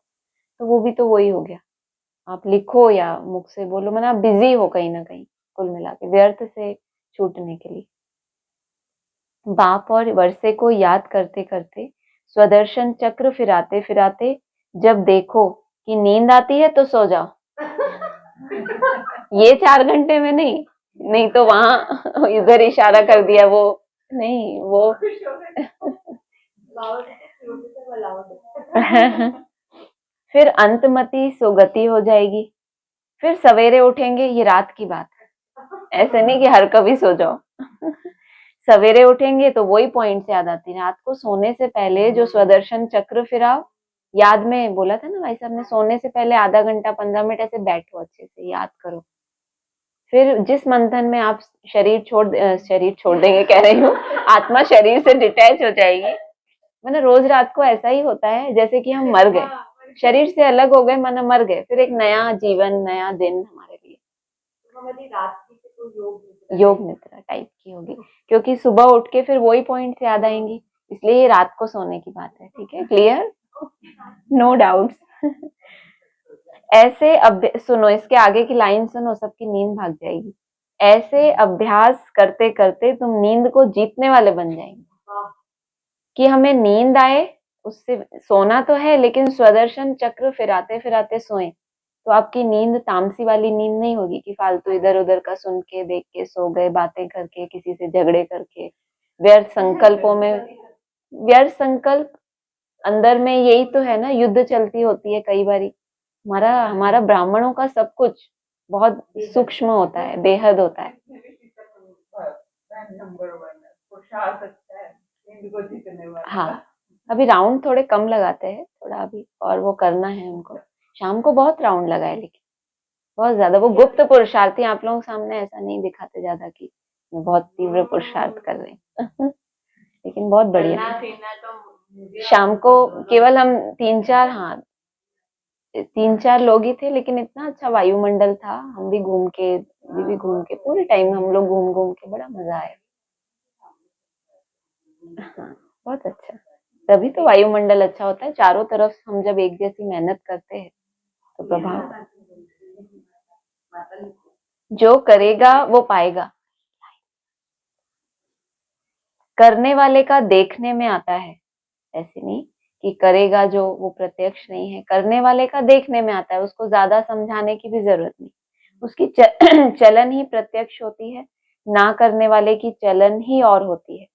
तो वो भी तो वही हो गया। आप लिखो या मुख से बोलो, मतलब आप बिजी हो कहीं ना कहीं, कुल मिला के व्यर्थ से छूटने के लिए। बाप और वर्षे को याद करते करते स्वदर्शन चक्र फिराते फिराते जब देखो कि नींद आती है तो सो जाओ। ये 4 घंटे में नहीं, नहीं तो वहां इधर इशारा कर दिया, वो नहीं वो फिर अंतमति सुगति हो जाएगी, फिर सवेरे उठेंगे, ये रात की बात है, ऐसे नहीं कि हर कभी सो जाओ। सवेरे उठेंगे तो वही पॉइंट याद आती है। रात को सोने से पहले जो स्वदर्शन चक्र फिराओ, याद में बोला था ना भाई साहब ने, सोने से पहले आधा घंटा 15 मिनट ऐसे बैठो, अच्छे से याद करो। फिर जिस मंथन में आप शरीर छोड़ देंगे कह रही हूँ, आत्मा शरीर से डिटैच हो जाएगी। मतलब रोज रात को ऐसा ही होता है जैसे कि हम मर गए, शरीर से अलग हो गए, माना मर गए, फिर एक नया जीवन, नया दिन हमारे लिए। हमारी रात की तो योग निद्रा टाइप की होगी, क्योंकि सुबह उठ के फिर वही पॉइंट याद आएंगी, इसलिए ये रात को सोने की बात है। ठीक है, क्लियर, नो डाउट्स। ऐसे सुनो, इसके आगे की लाइन सुनो, सबकी नींद भाग जाएगी। ऐसे अभ्यास करते करते तुम नींद को जीतने वाले बन जाएंगे, कि हमें नींद आए, उससे सोना तो है लेकिन स्वदर्शन चक्र फिराते फिराते सोएं, तो आपकी नींद तामसी वाली नींद नहीं होगी कि फालतू इधर उधर का सुन के देख के सो गए, बातें करके, किसी से झगड़े करके, व्यर्थ संकल्पों में। व्यर्थ संकल्प अंदर में, यही तो है ना, युद्ध चलती होती है कई बारी। हमारा हमारा ब्राह्मणों का सब कुछ बहुत सूक्ष्म होता है, बेहद होता है। हाँ, अभी राउंड थोड़े कम लगाते हैं, थोड़ा अभी और वो करना है उनको। शाम को बहुत राउंड लगाए, लेकिन बहुत ज्यादा वो गुप्त पुरुषार्थी, आप लोगों के सामने ऐसा नहीं दिखाते ज्यादा कि बहुत तीव्र पुरुषार्थ कर रहे हैं। लेकिन बहुत बढ़िया। शाम को केवल हम 3-4, हाँ 3-4 लोग ही थे, लेकिन इतना अच्छा वायुमंडल था, हम भी घूम के, भी घूम के, पूरे टाइम हम लोग घूम घूम के बड़ा मजा आया। हाँ, बहुत अच्छा, तभी तो वायुमंडल अच्छा होता है। चारों तरफ हम जब एक जैसी मेहनत करते हैं तो प्रभाव, जो करेगा वो पाएगा। करने वाले का देखने में आता है, ऐसे नहीं कि करेगा जो, वो प्रत्यक्ष नहीं है, करने वाले का देखने में आता है, उसको ज्यादा समझाने की भी जरूरत नहीं, उसकी चलन ही प्रत्यक्ष होती है। ना करने वाले की चलन ही और होती है।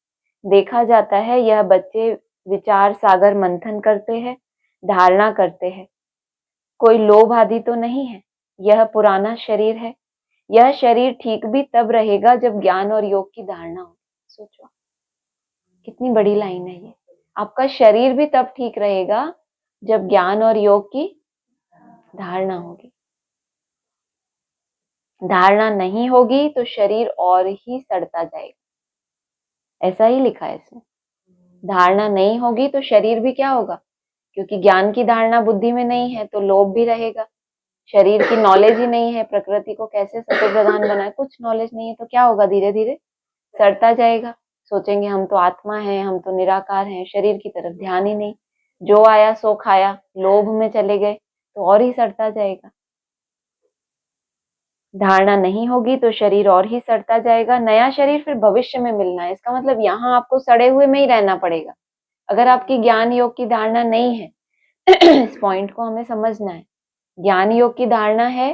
देखा जाता है यह बच्चे विचार सागर मंथन करते हैं, धारणा करते हैं, कोई लोभ आदि तो नहीं है, यह पुराना शरीर है। यह शरीर ठीक भी तब रहेगा जब ज्ञान और योग की धारणा हो। सोचो कितनी बड़ी लाइन है ये। आपका शरीर भी तब ठीक रहेगा जब ज्ञान और योग की धारणा होगी। धारणा नहीं होगी तो शरीर और ही सड़ता जाएगा, ऐसा ही लिखा है इसमें। धारणा नहीं होगी तो शरीर भी क्या होगा, क्योंकि ज्ञान की धारणा बुद्धि में नहीं है तो लोभ भी रहेगा। शरीर की नॉलेज ही नहीं है, प्रकृति को कैसे सत्य प्रधान बनाए, कुछ नॉलेज नहीं है, तो क्या होगा, धीरे धीरे सड़ता जाएगा। सोचेंगे हम तो आत्मा हैं, हम तो निराकार हैं, शरीर की तरफ ध्यान ही नहीं, जो आया सो खाया, लोभ में चले गए तो और ही सड़ता जाएगा। धारणा नहीं होगी तो शरीर और ही सड़ता जाएगा। नया शरीर फिर भविष्य में मिलना है, इसका मतलब यहाँ आपको सड़े हुए में ही रहना पड़ेगा अगर आपकी ज्ञान योग की धारणा नहीं है। इस पॉइंट को हमें समझना है। ज्ञान योग की धारणा है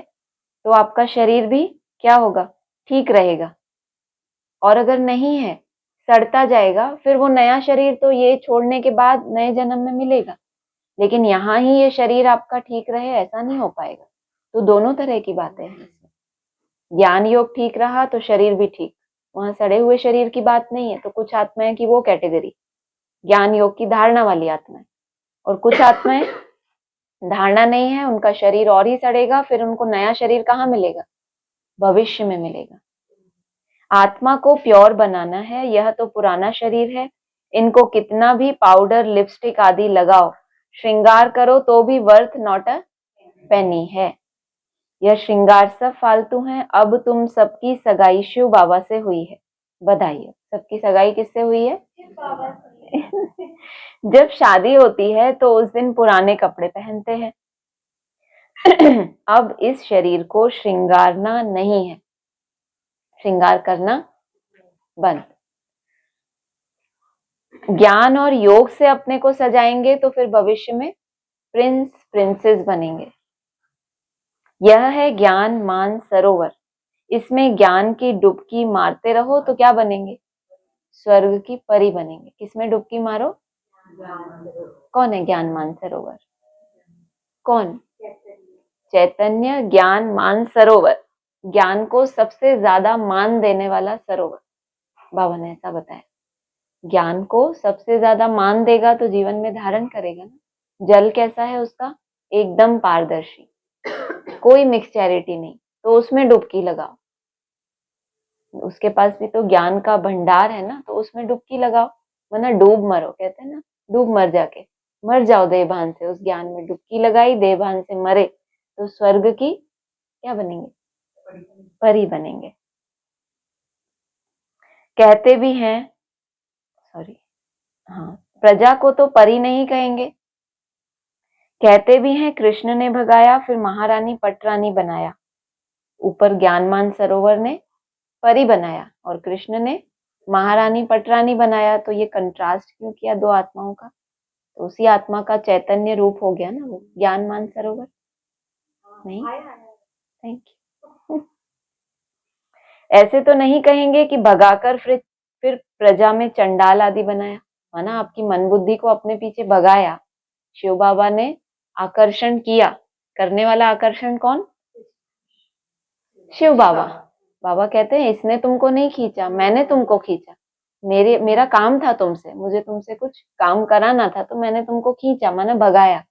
तो आपका शरीर भी क्या होगा, ठीक रहेगा, और अगर नहीं है सड़ता जाएगा। फिर वो नया शरीर तो ये छोड़ने के बाद नए जन्म में मिलेगा, लेकिन यहाँ ही ये शरीर आपका ठीक रहे ऐसा नहीं हो पाएगा। तो दोनों तरह की बातें हैं। ज्ञान योग ठीक रहा तो शरीर भी ठीक। वहां सड़े हुए शरीर की बात नहीं है। तो कुछ आत्माएं की वो कैटेगरी ज्ञान योग की धारणा वाली आत्माएं, और कुछ आत्माएं धारणा नहीं है, उनका शरीर और ही सड़ेगा, फिर उनको नया शरीर कहाँ मिलेगा? भविष्य में मिलेगा। आत्मा को प्योर बनाना है, यह तो पुराना शरीर है, इनको कितना भी पाउडर लिपस्टिक आदि लगाओ, श्रृंगार करो तो भी वर्थ नॉट अ पेनी है। यह श्रृंगार सब फालतू है। अब तुम सबकी सगाई शिव बाबा से हुई है, बधाई हो। सबकी सगाई किससे हुई है? जब शादी होती है तो उस दिन पुराने कपड़े पहनते हैं। अब इस शरीर को श्रृंगारना नहीं है, श्रृंगार करना बंद। ज्ञान और योग से अपने को सजाएंगे तो फिर भविष्य में प्रिंस प्रिंसेस बनेंगे। यह है ज्ञान मान सरोवर, इसमें ज्ञान की डुबकी मारते रहो तो क्या बनेंगे? स्वर्ग की परी बनेंगे। किसमें डुबकी मारो? कौन है ज्ञान मान सरोवर? कौन? चैतन्य ज्ञान मान सरोवर, ज्ञान को सबसे ज्यादा मान देने वाला सरोवर। बाबा ने ऐसा बताया, ज्ञान को सबसे ज्यादा मान देगा तो जीवन में धारण करेगा ना। जल कैसा है उसका? एकदम पारदर्शी, कोई मिक्सचैरिटी नहीं, तो उसमें डुबकी लगाओ। उसके पास भी तो ज्ञान का भंडार है ना, तो उसमें डुबकी लगाओ, वरना डूब मरो, कहते हैं ना, डूब मर जाके मर जाओ देवभान से। उस ज्ञान में डुबकी लगाई, देवभान से मरे तो स्वर्ग की क्या बनेंगे? परी बनेंगे। कहते भी हैं, सॉरी, हाँ, प्रजा को तो परी नहीं कहेंगे। कहते भी हैं कृष्ण ने भगाया फिर महारानी पटरानी बनाया। ऊपर ज्ञानमान सरोवर ने परी बनाया और कृष्ण ने महारानी पटरानी बनाया। तो ये कंट्रास्ट क्यों किया दो आत्माओं का? तो उसी आत्मा का चैतन्य रूप हो गया ना वो ज्ञानमान सरोवर। नहीं, थैंक यू। ऐसे तो नहीं कहेंगे कि भगाकर फिर प्रजा में चंडाल आदि बनाया, माना आपकी मन बुद्धि को अपने पीछे भगाया। शिव बाबा ने आकर्षण किया, करने वाला आकर्षण कौन? शिव बाबा। बाबा कहते हैं इसने तुमको नहीं खींचा, मैंने तुमको खींचा। मेरा काम था तुमसे, मुझे तुमसे कुछ काम कराना था, तो मैंने तुमको खींचा, मैंने भगाया।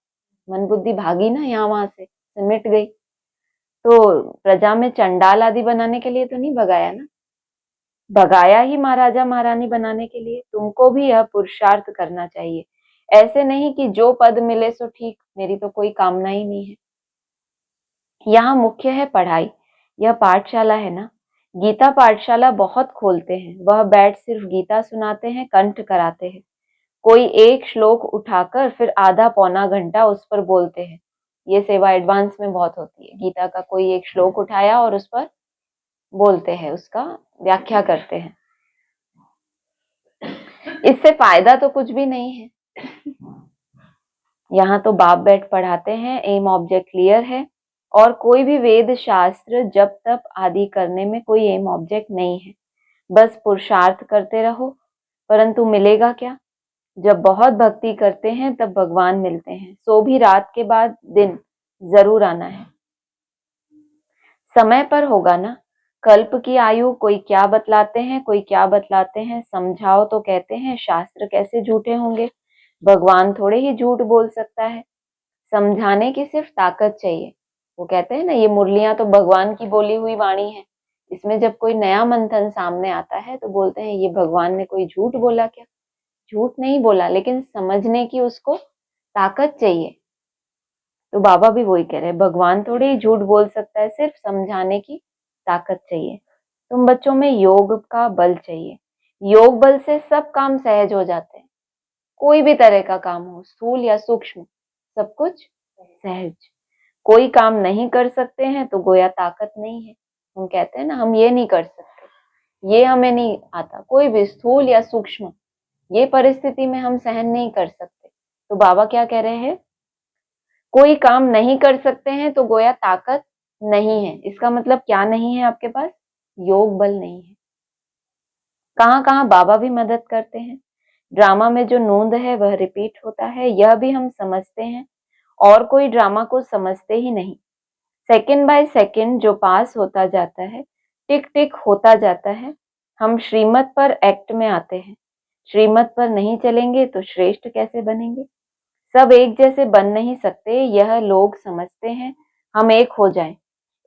मन बुद्धि भागी ना, यहाँ वहां से मिट गई। तो प्रजा में चंडाल आदि बनाने के लिए तो नहीं भगाया ना, भगाया ही महाराजा महारानी बनाने के लिए। तुमको भी यह पुरुषार्थ करना चाहिए। ऐसे नहीं कि जो पद मिले सो ठीक, मेरी तो कोई कामना ही नहीं है। यहाँ मुख्य है पढ़ाई। यह पाठशाला है ना, गीता पाठशाला बहुत खोलते हैं। वह बैठ सिर्फ गीता सुनाते हैं, कंठ कराते हैं। कोई एक श्लोक उठाकर फिर आधा पौना घंटा उस पर बोलते हैं। ये सेवा एडवांस में बहुत होती है। गीता का कोई एक श्लोक उठाया और उस पर बोलते हैं, उसका व्याख्या करते हैं। इससे फायदा तो कुछ भी नहीं है। यहाँ तो बाप बैठ पढ़ाते हैं, एम ऑब्जेक्ट क्लियर है, और कोई भी वेद शास्त्र जप तप आदि करने में कोई एम ऑब्जेक्ट नहीं है। बस पुरुषार्थ करते रहो। परंतु मिलेगा क्या? जब बहुत भक्ति करते हैं तब भगवान मिलते हैं। सो भी रात के बाद दिन जरूर आना है, समय पर होगा ना। कल्प की आयु कोई क्या बतलाते हैं, कोई क्या बतलाते हैं। समझाओ तो कहते हैं शास्त्र कैसे झूठे होंगे, भगवान थोड़े ही झूठ बोल सकता है। समझाने की सिर्फ ताकत चाहिए। वो कहते हैं ना, ये मुरलियां तो भगवान की बोली हुई वाणी है। इसमें जब कोई नया मंथन सामने आता है तो बोलते हैं ये भगवान ने कोई झूठ बोला क्या? झूठ नहीं बोला, लेकिन समझने की उसको ताकत चाहिए। तो बाबा भी वही कह रहे हैं, भगवान थोड़े ही झूठ बोल सकता है, सिर्फ समझाने की ताकत चाहिए। तुम बच्चों में योग का बल चाहिए। योग बल से सब काम सहज हो जाते हैं। कोई भी तरह का काम हो, स्थूल या सूक्ष्म, सब कुछ सहज। कोई काम नहीं कर सकते हैं तो गोया ताकत नहीं है। हम कहते हैं ना, हम ये नहीं कर सकते, ये हमें नहीं आता, कोई भी स्थूल या सूक्ष्म, ये परिस्थिति में हम सहन नहीं कर सकते। तो बाबा क्या कह रहे हैं? कोई काम नहीं कर सकते हैं तो गोया ताकत नहीं है। इसका मतलब क्या नहीं है आपके पास? योग बल नहीं है। कहाँ कहाँ बाबा भी मदद करते हैं। ड्रामा में जो नूंद है वह रिपीट होता है, यह भी हम समझते हैं, और कोई ड्रामा को समझते ही नहीं। सेकंड बाय सेकंड जो पास होता जाता है, टिक टिक होता जाता है, हम श्रीमत पर एक्ट में आते हैं। श्रीमत पर नहीं चलेंगे तो श्रेष्ठ कैसे बनेंगे? सब एक जैसे बन नहीं सकते, यह लोग समझते हैं। हम एक हो जाएं।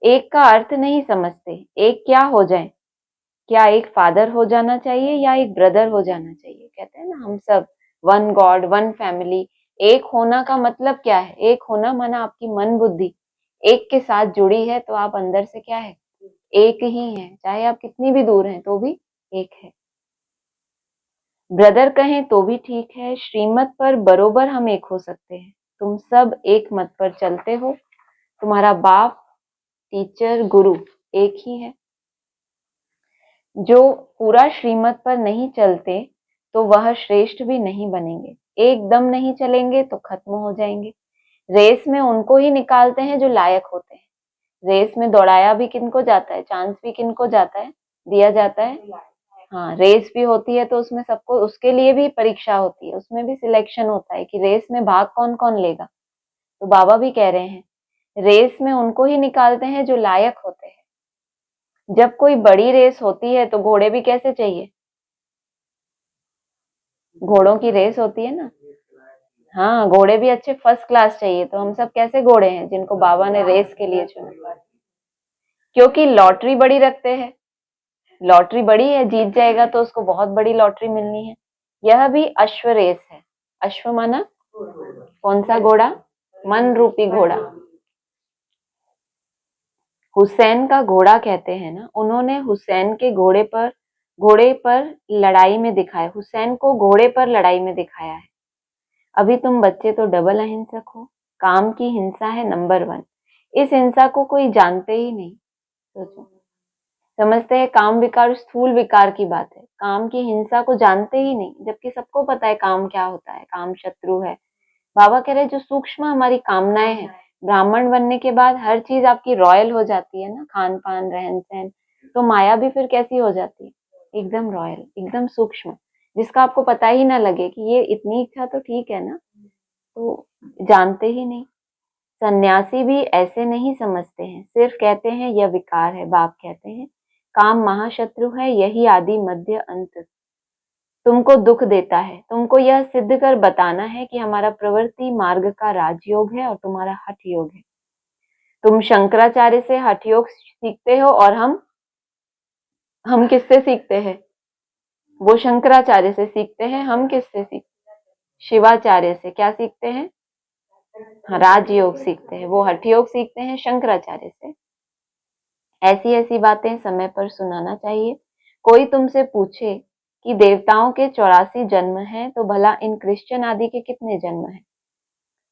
एक का अर्थ नहीं समझते। एक क्या हो जाएं? क्या एक फादर हो जाना चाहिए या एक ब्रदर हो जाना चाहिए? कहते हैं ना हम सब वन गॉड वन फैमिली। एक होना का मतलब क्या है? एक होना माना आपकी मन बुद्धि एक के साथ जुड़ी है, तो आप अंदर से क्या है? एक ही है। चाहे आप कितनी भी दूर हैं तो भी एक है। ब्रदर कहें तो भी ठीक है। श्रीमत पर बरोबर हम एक हो सकते हैं। तुम सब एक मत पर चलते हो। तुम्हारा बाप, टीचर, गुरु एक ही है। जो पूरा श्रीमत पर नहीं चलते तो वह श्रेष्ठ भी नहीं बनेंगे। एकदम नहीं चलेंगे तो खत्म हो जाएंगे। रेस में उनको ही निकालते हैं जो लायक होते हैं। रेस में दौड़ाया भी किनको जाता है? चांस भी किनको जाता है? दिया जाता है। हाँ, रेस भी होती है तो उसमें सबको, उसके लिए भी परीक्षा होती है, उसमें भी सिलेक्शन होता है कि रेस में भाग कौन कौन लेगा। तो बाबा भी कह रहे हैं रेस में उनको ही निकालते हैं जो लायक होते हैं। जब कोई बड़ी रेस होती है तो घोड़े भी कैसे चाहिए? घोड़ों की रेस होती है ना। हाँ, घोड़े भी अच्छे फर्स्ट क्लास चाहिए। तो हम सब कैसे घोड़े हैं जिनको बाबा ने रेस के लिए चुना? क्योंकि लॉटरी बड़ी रखते हैं। लॉटरी बड़ी है, जीत जाएगा तो उसको बहुत बड़ी लॉटरी मिलनी है। यह भी अश्व रेस है। अश्व माना कौन सा घोड़ा? मन रूपी घोड़ा। हुसैन का घोड़ा कहते हैं ना, उन्होंने हुसैन के घोड़े पर लड़ाई में दिखाया। हुसैन को घोड़े पर लड़ाई में दिखाया है। अभी तुम बच्चे तो डबल अहिंसक हो। काम की हिंसा है नंबर 1। इस हिंसा को कोई जानते ही नहीं। सोचो, समझते हैं काम विकार स्थूल विकार की बात है। काम की हिंसा को जानते ही नहीं, जबकि सबको पता है काम क्या होता है। काम शत्रु है। बाबा कह रहे जो सूक्ष्म हमारी कामनाएं हैं, ब्राह्मण बनने के बाद हर चीज आपकी रॉयल हो जाती है ना, खान पान रहन सहन, तो माया भी फिर कैसी हो जाती है? एकदम रॉयल, एकदम सूक्ष्म, जिसका आपको पता ही ना लगे कि ये इतनी इच्छा तो ठीक है ना। तो जानते ही नहीं। सन्यासी भी ऐसे नहीं समझते हैं, सिर्फ कहते हैं यह विकार है। बाप कहते हैं काम महाशत्रु है, यही आदि मध्य अंत तुमको दुख देता है। तुमको यह सिद्ध कर बताना है कि हमारा प्रवृत्ति मार्ग का राजयोग है और तुम्हारा हठ योग है। तुम शंकराचार्य से हठ योग सीखते हो और हम किससे सीखते हैं? वो शंकराचार्य से सीखते हैं। हम किससे सीखते हैं? शिवाचार्य से। क्या सीखते हैं? हाँ, राजयोग सीखते हैं। वो हठ योग सीखते हैं शंकराचार्य से। ऐसी ऐसी बातें समय पर सुनाना चाहिए। कोई तुमसे पूछे कि देवताओं के 84 जन्म हैं, तो भला इन क्रिश्चियन आदि के कितने जन्म हैं?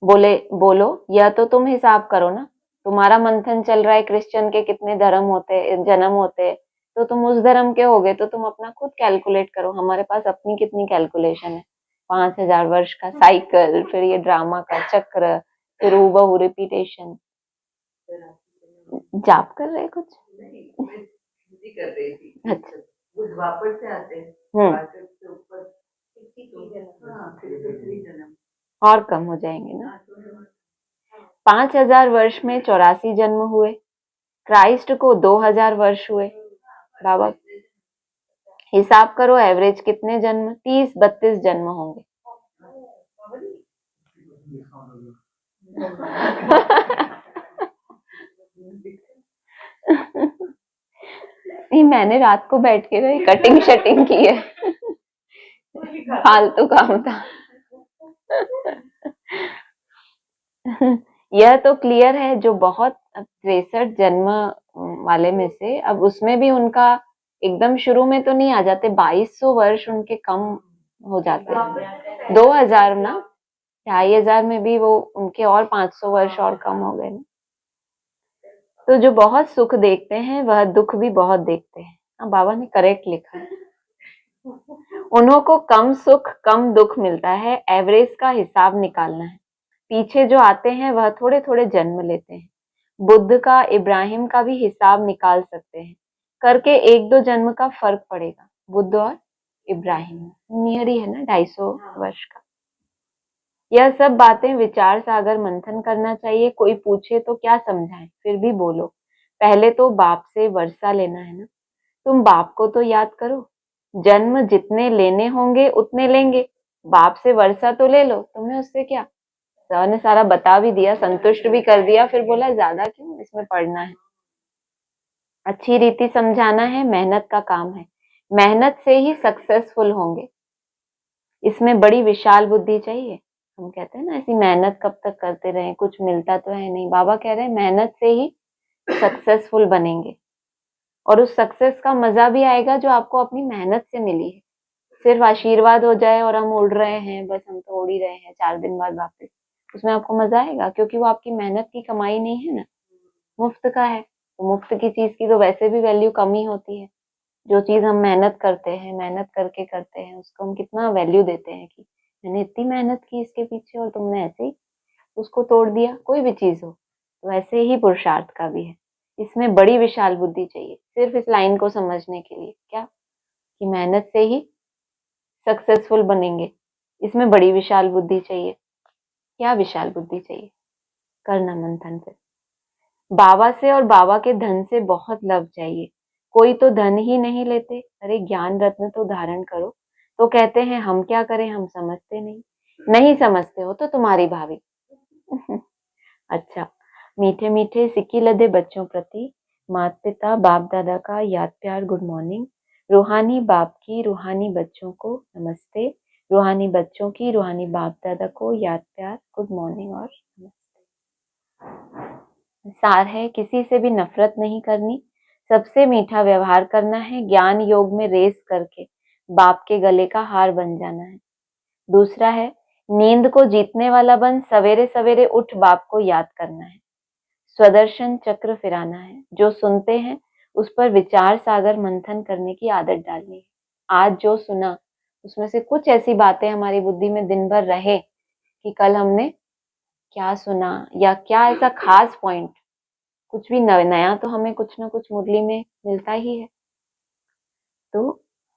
बोलो यह तो तुम हिसाब करो ना। तुम्हारा मंथन चल रहा है क्रिश्चियन के कितने धर्म होते, जन्म होते, तो तुम उस धर्म के होगे, तो तुम अपना खुद कैलकुलेट करो। हमारे पास अपनी कितनी कैलकुलेशन है। 5000 वर्ष का साइकिल, फिर ये ड्रामा का चक्र, फिर हूबहू रिपीटेशन। जाप कर रहे कुछ? कर रही थी। अच्छा, वो द्वापर से आते हैं। द्वापर से ऊपर और कम हो जाएंगे ना। 5000 वर्ष में 84 जन्म हुए। क्राइस्ट को 2000 वर्ष हुए। बाबा हिसाब करो, एवरेज कितने जन्म? 30-32 जन्म होंगे। नहीं, मैंने रात को बैठ के ना कटिंग शटिंग की है। फालतू काम था। यह तो क्लियर है जो बहुत 63 जन्म वाले में से, अब उसमें भी उनका एकदम शुरू में तो नहीं आ जाते। 2200 वर्ष उनके कम हो जाते हैं। 2000 ना, 2500 में भी वो उनके और 500 वर्ष और कम हो गए। तो जो बहुत सुख देखते हैं वह दुख भी बहुत देखते हैं। हाँ, बाबा ने करेक्ट लिखा है। उन्हों को कम सुख कम दुख मिलता है। एवरेज का हिसाब निकालना है। पीछे जो आते हैं वह थोड़े थोड़े जन्म लेते हैं। बुद्ध का, इब्राहिम का भी हिसाब निकाल सकते हैं करके। 1-2 जन्म का फर्क पड़ेगा। बुद्ध और इब्राहिम नियर ही है ना, 250 वर्ष का। यह सब बातें विचार सागर मंथन करना चाहिए। कोई पूछे तो क्या समझाएं, फिर भी बोलो। पहले तो बाप से वर्षा लेना है ना, तुम बाप को तो याद करो। जन्म जितने लेने होंगे उतने लेंगे, बाप से वर्षा तो ले लो, तुम्हें उससे क्या। सर ने सारा बता भी दिया, संतुष्ट भी कर दिया, फिर बोला ज्यादा क्यों इसमें पढ़ना है। अच्छी रीति समझाना है, मेहनत का काम है, मेहनत से ही सक्सेसफुल होंगे। इसमें बड़ी विशाल बुद्धि चाहिए। हम कहते हैं ना ऐसी मेहनत कब तक करते रहें, कुछ मिलता तो है नहीं। बाबा कह रहे हैं मेहनत से ही सक्सेसफुल बनेंगे, और उस सक्सेस का मजा भी आएगा जो आपको अपनी मेहनत से मिली है। सिर्फ आशीर्वाद हो जाए और हम उड़ रहे हैं, बस हम तो उड़ ही रहे हैं 4 दिन बाद वापस, उसमें आपको मजा आएगा? क्योंकि वो आपकी मेहनत की कमाई नहीं है ना, मुफ्त का है। तो मुफ्त की चीज की तो वैसे भी वैल्यू कम ही होती है। जो चीज हम मेहनत करते हैं, मेहनत करके करते हैं, उसको हम कितना वैल्यू देते हैं कि मैंने इतनी मेहनत की इसके पीछे और तुमने ऐसे ही उसको तोड़ दिया। कोई भी चीज हो तो ऐसे ही पुरुषार्थ का भी है। इसमें बड़ी विशाल बुद्धि चाहिए सिर्फ इस लाइन को समझने के लिए, क्या कि मेहनत से ही सक्सेसफुल बनेंगे। इसमें बड़ी विशाल बुद्धि चाहिए। क्या विशाल बुद्धि चाहिए? करना मंथन से। बाबा से और बाबा के धन से बहुत लव चाहिए। कोई तो धन ही नहीं लेते, अरे ज्ञान रत्न तो धारण करो, तो कहते हैं हम क्या करें, हम समझते नहीं। नहीं समझते हो तो तुम्हारी भाभी। अच्छा, मीठे मीठे सिक्की लदे बच्चों प्रति माता पिता बाप दादा का याद प्यार गुड मॉर्निंग। रूहानी बाप की रूहानी बच्चों को नमस्ते। रूहानी बच्चों की रूहानी बाप दादा को याद प्यार गुड मॉर्निंग और नमस्ते। सार है, किसी से भी नफरत नहीं करनी, सबसे मीठा व्यवहार करना है, ज्ञान योग में रेस करके बाप के गले का हार बन जाना है। दूसरा है, नींद को जीतने वाला बन सवेरे सवेरे उठ बाप को याद करना है। स्वदर्शन चक्र फिराना है, जो सुनते हैं उस पर विचार सागर मंथन करने की आदत डालनी है। आज जो सुना उसमें से कुछ ऐसी बातें हमारी बुद्धि में दिन भर रहे कि कल हमने क्या सुना, या क्या ऐसा खास पॉइंट, कुछ भी नया तो हमें कुछ ना कुछ मुरली में मिलता ही है। तो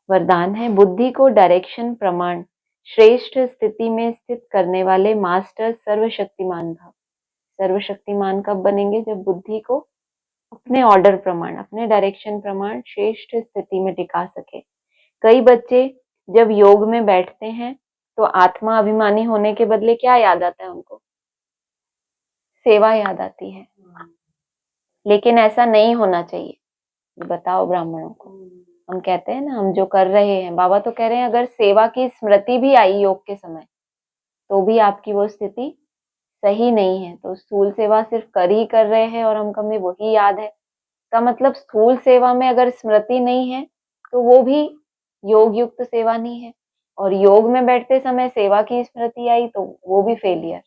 वरदान है, बुद्धि को डायरेक्शन प्रमाण श्रेष्ठ स्थिति में स्थित करने वाले मास्टर सर्वशक्तिमान भाव। सर्वशक्तिमान कब बनेंगे? जब बुद्धि को अपने ऑर्डर प्रमाण, अपने डायरेक्शन प्रमाण श्रेष्ठ स्थिति में टिका सके। कई बच्चे जब योग में बैठते हैं तो आत्मा अभिमानी होने के बदले क्या याद आता है उनको? सेवा याद आती है। लेकिन ऐसा नहीं होना चाहिए, बताओ ब्राह्मणों को। हम कहते हैं ना, हम जो कर रहे हैं, बाबा तो कह रहे हैं अगर सेवा की स्मृति भी आई योग के समय तो भी आपकी वो स्थिति सही नहीं है। तो स्थूल सेवा सिर्फ कर ही कर रहे हैं और हम हमें वही याद है, का मतलब स्थूल सेवा में अगर स्मृति नहीं है तो वो भी योग युक्त सेवा नहीं है। और योग में बैठते समय सेवा की स्मृति आई तो वो भी फेलियर।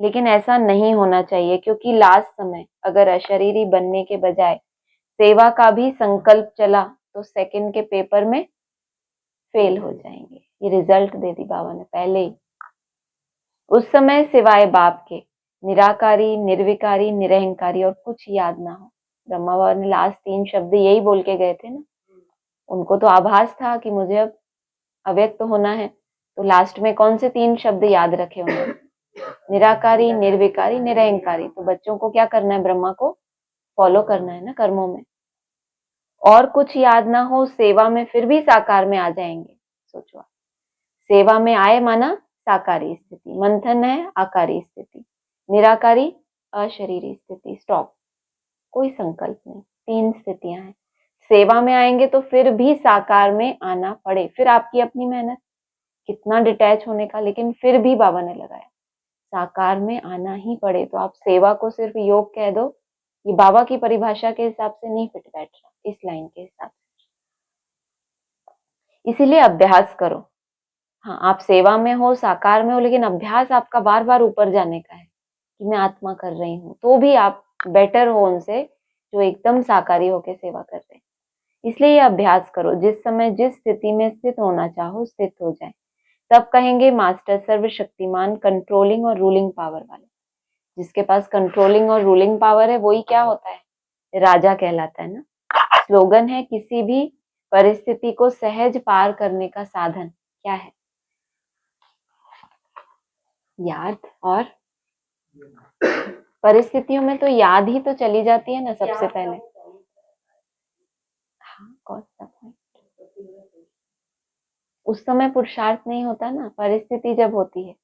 लेकिन ऐसा नहीं होना चाहिए, क्योंकि लास्ट समय अगर अशरीरी बनने के बजाय सेवा का भी संकल्प चला तो सेकंड के पेपर में फेल हो जाएंगे। ये रिजल्ट दे दी बाबा ने पहले ही। उस समय सिवाय बाप के निराकारी, निर्विकारी, निरहंकारी और कुछ याद ना हो। ब्रह्मा बाबा ने लास्ट 3 शब्द यही बोल के गए थे ना। उनको तो आभास था कि मुझे अब अव्यक्त होना है, तो लास्ट में कौन से 3 शब्द याद रखे उन्होंने? निराकारी, निर्विकारी, निरहंकारी। तो बच्चों को क्या करना है? ब्रह्मा को फॉलो करना है ना कर्मों में। और कुछ याद ना हो सेवा में, फिर भी साकार में आ जाएंगे। सोचो, सेवा में आए माना साकारी स्थिति, मंथन है आकारी स्थिति, निराकारी अशरीरी स्थिति, स्टॉप, कोई संकल्प नहीं। 3 स्थितियां हैं। सेवा में आएंगे तो फिर भी साकार में आना पड़े, फिर आपकी अपनी मेहनत, कितना डिटैच होने का, लेकिन फिर भी बाबा ने लगाया साकार में आना ही पड़े। तो आप सेवा को सिर्फ योग कह दो, ये बाबा की परिभाषा के हिसाब से नहीं फिट बैठ रहा, इस लाइन के हिसाब से। इसीलिए अभ्यास करो। हाँ, आप सेवा में हो, साकार में हो, लेकिन अभ्यास आपका बार बार ऊपर जाने का है कि मैं आत्मा कर रही हूँ, तो भी आप बेटर हो उनसे जो एकदम साकारी होकर सेवा कर रहे हैं। इसलिए ये अभ्यास करो, जिस समय जिस स्थिति में स्थित होना चाहो स्थित हो जाए। तब कहेंगे मास्टर सर्वशक्तिमान, कंट्रोलिंग और रूलिंग पावर वाले। जिसके पास कंट्रोलिंग और रूलिंग पावर है वही क्या होता है? राजा कहलाता है ना। स्लोगन है, किसी भी परिस्थिति को सहज पार करने का साधन क्या है? याद, और परिस्थितियों में तो याद ही तो चली जाती है ना सबसे पहले। हाँ, कौन सा point? उस समय पुरुषार्थ नहीं होता ना, परिस्थिति जब होती है।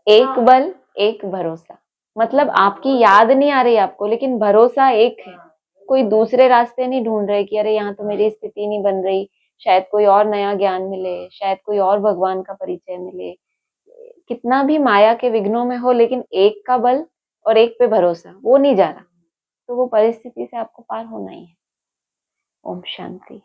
एक बल एक भरोसा, मतलब आपकी याद नहीं आ रही आपको, लेकिन भरोसा एक है। कोई दूसरे रास्ते नहीं ढूंढ रहे कि अरे यहाँ तो मेरी स्थिति नहीं बन रही, शायद कोई और नया ज्ञान मिले, शायद कोई और भगवान का परिचय मिले। कितना भी माया के विघ्नों में हो, लेकिन एक का बल और एक पे भरोसा वो नहीं जा रहा, तो वो परिस्थिति से आपको पार होना ही है। ओम शांति।